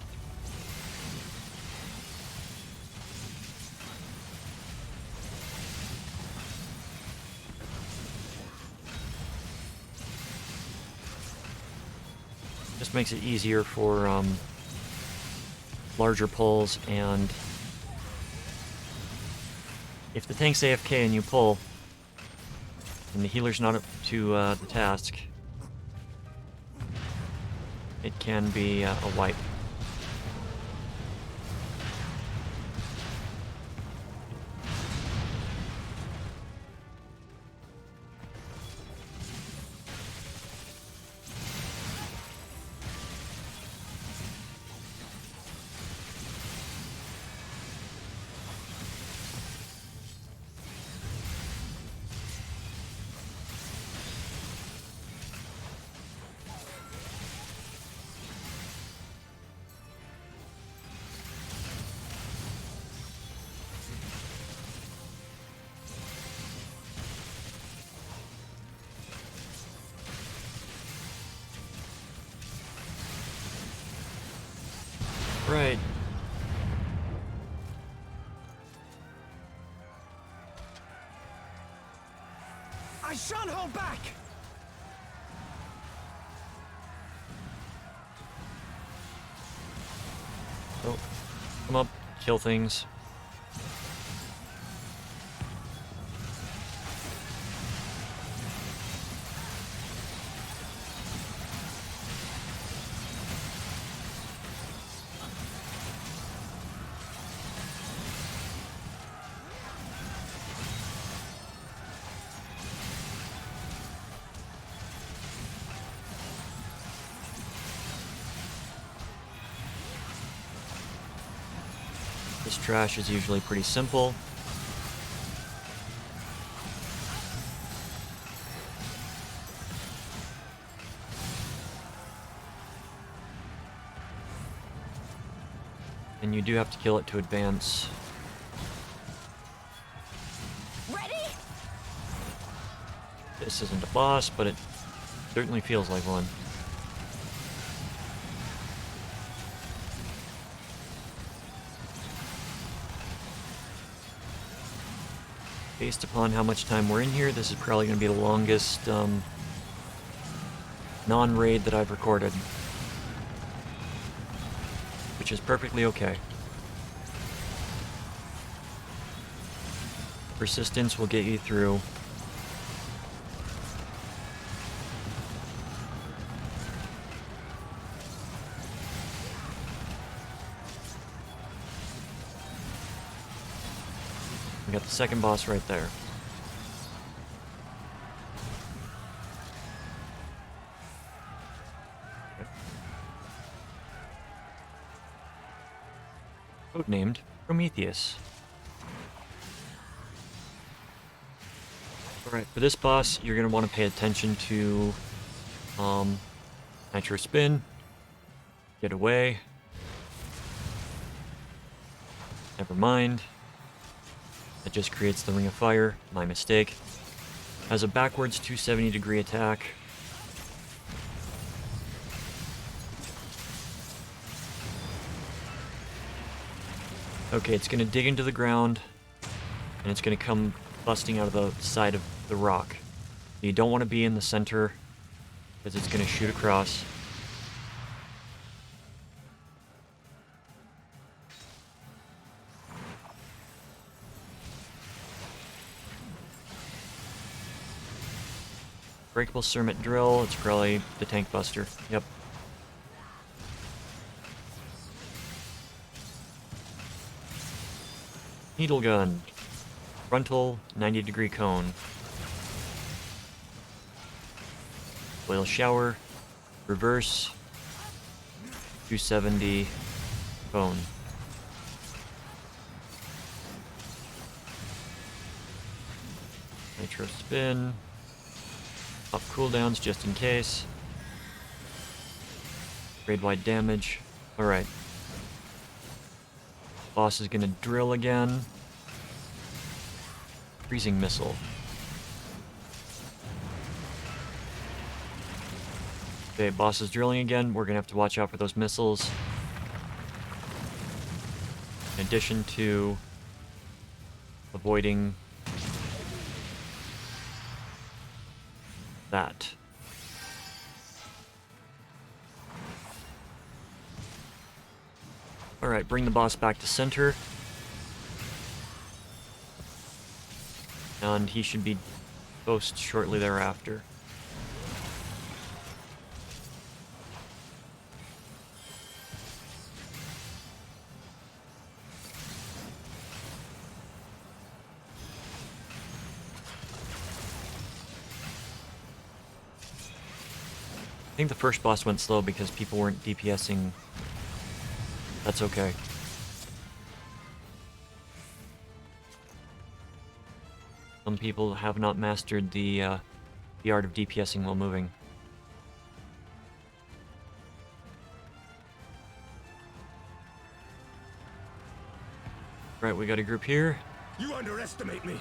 Just makes it easier for larger pulls, and if the tank's AFK and you pull, and the healer's not up to the task, it can be a wipe. Alright. I shan't hold back! Oh, come up, kill things. This trash is usually pretty simple. And you do have to kill it to advance. Ready? This isn't a boss, but it certainly feels like one. Based upon how much time we're in here, this is probably going to be the longest non-raid that I've recorded. Which is perfectly okay. Persistence will get you through. We got the second boss right there. Codenamed Prometheus. Alright, for this boss, you're going to want to pay attention to Nitro Spin, Get Away, Never Mind. That just creates the Ring of Fire, my mistake. Has a backwards 270-degree attack. Okay, it's going to dig into the ground, and it's going to come busting out of the side of the rock. You don't want to be in the center, because it's going to shoot across. Breakable Cermet Drill, it's probably the Tank Buster. Yep. Needle Gun. Frontal, 90-degree cone. Oil Shower. Reverse. 270 cone. Nitro Spin. Up cooldowns just in case. Grade-wide damage. Alright. Boss is gonna drill again. Freezing Missile. Okay, boss is drilling again. We're gonna have to watch out for those missiles. In addition to avoiding that. Alright, bring the boss back to center. And he should be post shortly thereafter. I think the first boss went slow because people weren't DPSing. That's okay. Some people have not mastered the art of DPSing while moving. Right, we got a group here. You underestimate me.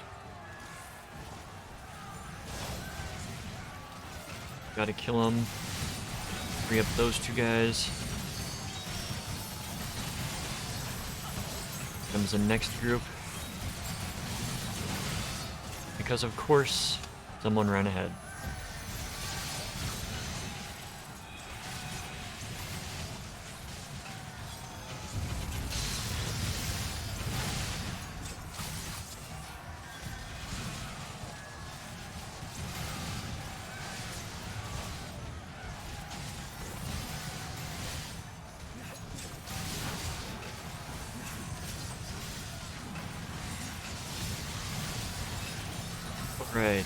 Gotta kill him. Free up those two guys. comes the next group. Because of course, someone ran ahead. Right.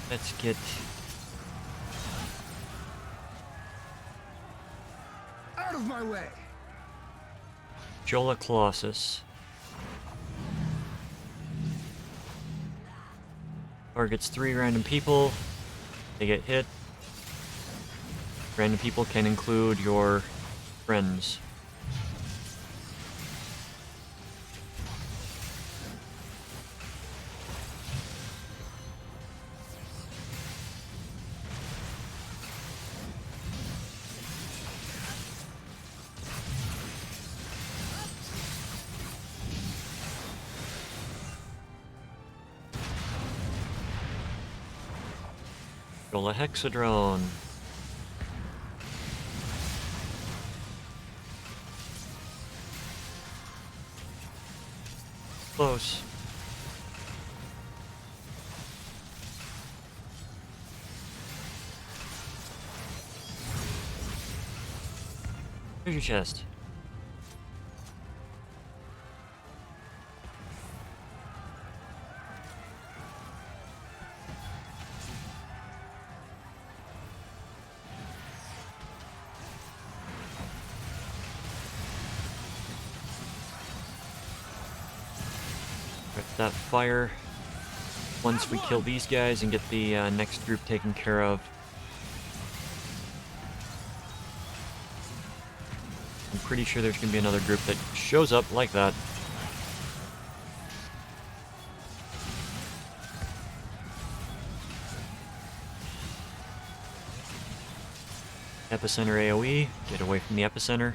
Let's get Out of my way! Jola Colossus. Targets 3 random people. They get hit. Random people can include your friends. Roll a hexadrone. Close. Treasure chest. Rip that fire. Once we kill these guys and get the next group taken care of. I'm pretty sure there's going to be another group that shows up like that. Epicenter AoE. Get away from the epicenter.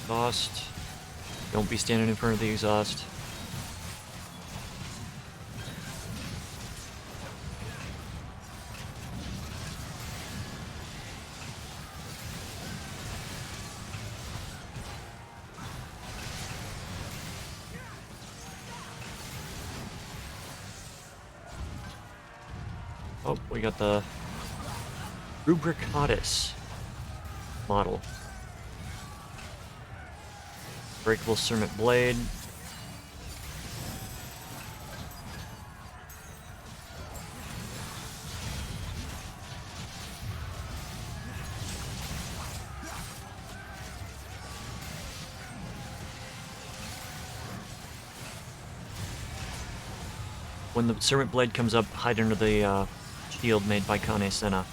Exhaust. Don't be standing in front of the exhaust. Oh, we got the Rubricatus model. Breakable Cermet Blade. When the Cermet Blade comes up, hide under the shield made by Kane Senna.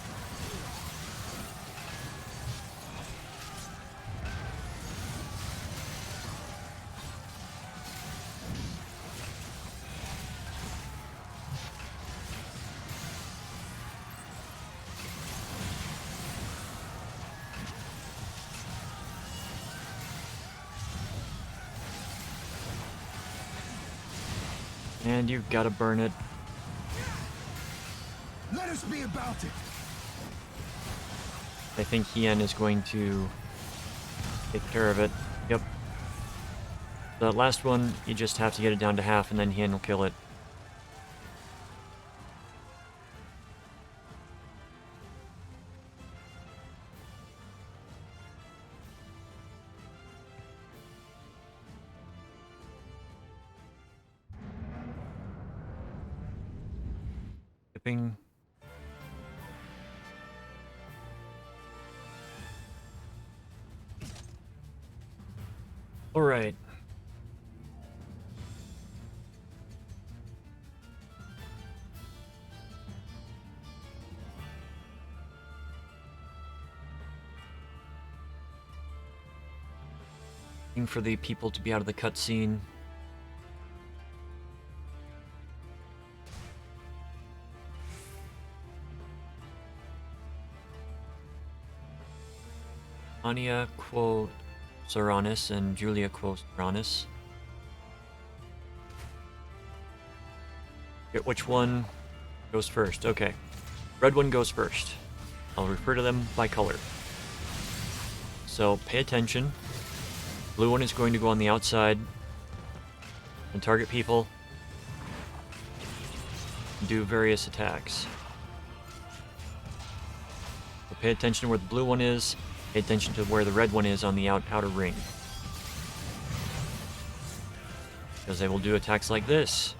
And you've got to burn it. Let us be about it! I think Hien is going to take care of it. Yep. The last one, you just have to get it down to half and then Hien will kill it. Shipping. All right. Waiting for the people to be out of the cutscene. Anya quo Soranis and Julia quo Soranis. Get which one goes first. Okay. Red one goes first. I'll refer to them by color. So pay attention. Blue one is going to go on the outside and target people. And do various attacks. So pay attention to where the blue one is. Pay attention to where the red one is on the outer ring. Because they will do attacks like this.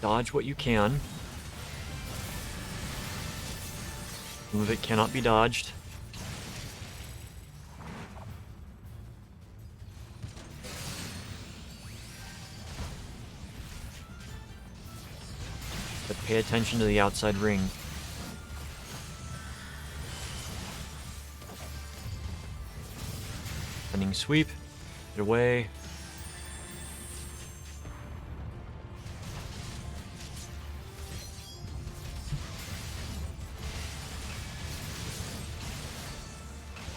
Dodge what you can. Some of it cannot be dodged. But pay attention to the outside ring. Sending sweep. Get away.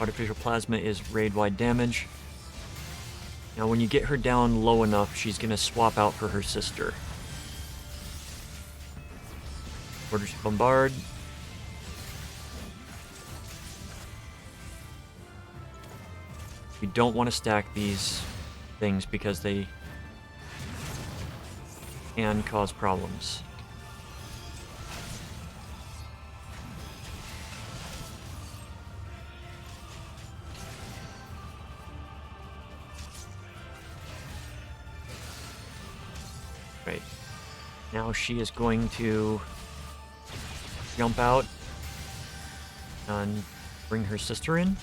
Artificial Plasma is raid-wide damage. Now when you get her down low enough, she's going to swap out for her sister. Orders to bombard. You don't want to stack these things because they can cause problems. Right. Now she is going to jump out and bring her sister in.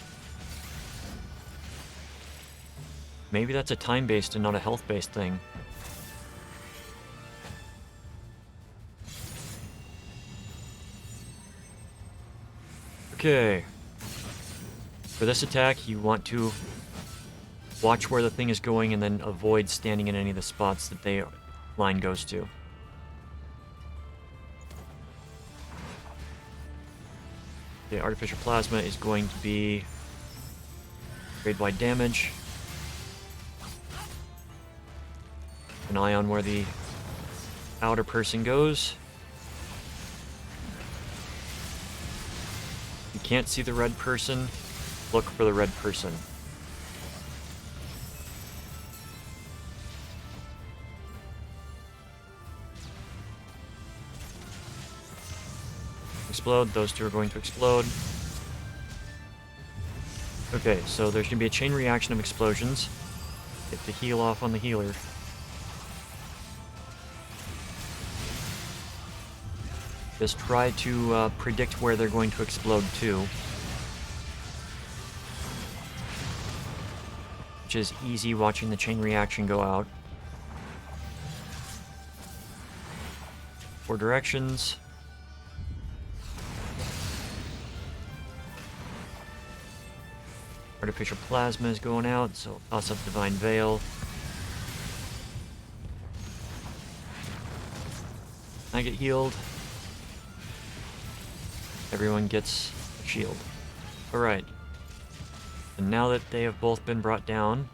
Maybe that's a time-based and not a health-based thing. Okay. For this attack, you want to watch where the thing is going and then avoid standing in any of the spots that the line goes to. The Artificial Plasma is going to be grade-wide damage. An eye on where the outer person goes. You can't see the red person, look for the red person. Explode, those two are going to explode. Okay, so there's going to be a chain reaction of explosions. Get the heal off on the healer. Just try to predict where they're going to explode to. Which is easy watching the chain reaction go out. 4 directions. Artificial Plasma is going out, so toss up Divine Veil. I get healed. Everyone gets a shield. Alright. And now that they have both been brought down,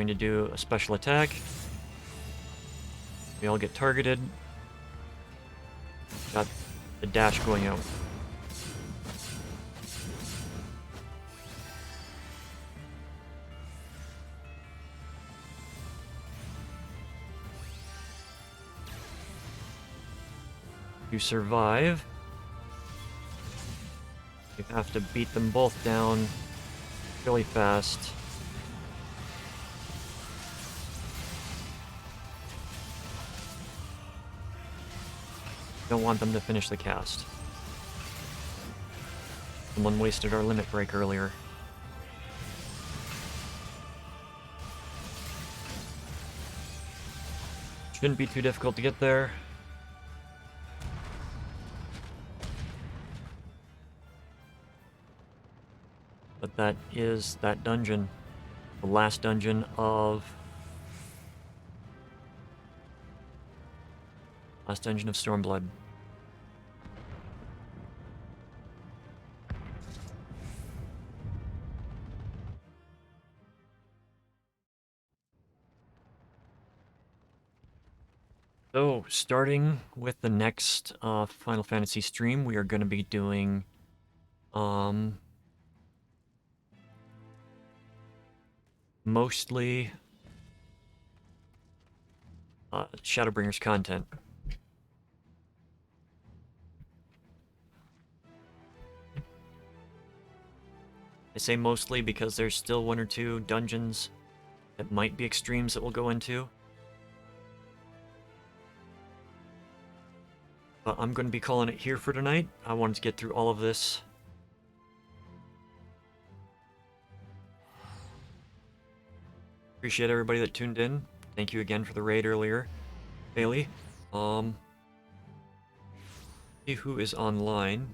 going to do a special attack. We all get targeted. Got the dash going out. You survive. You have to beat them both down really fast. Don't want them to finish the cast. Someone wasted our limit break earlier. Shouldn't be too difficult to get there. But that is that dungeon. The last dungeon of... Last dungeon of Stormblood. So, starting with the next Final Fantasy stream, we are going to be doing mostly Shadowbringers content. I say mostly because there's still one or two dungeons that might be extremes that we'll go into. But I'm going to be calling it here for tonight. I wanted to get through all of this. Appreciate everybody that tuned in. Thank you again for the raid earlier, Bailey. See who is online.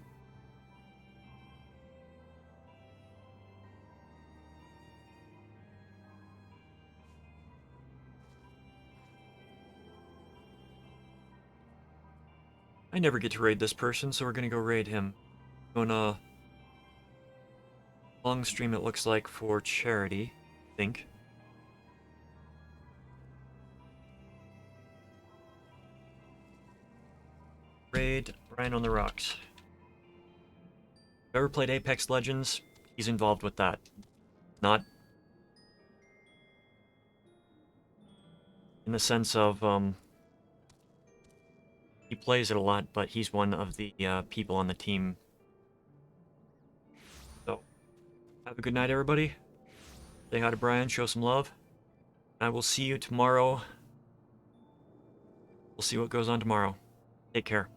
I never get to raid this person, so we're gonna go raid him. Going a long stream, it looks like, for charity, I think. Raid Brian on the Rocks. Whoever played Apex Legends, he's involved with that. Not in the sense of, he plays it a lot, but he's one of the people on the team. So, have a good night, everybody. Say hi to Brian, show some love. I will see you tomorrow. We'll see what goes on tomorrow. Take care.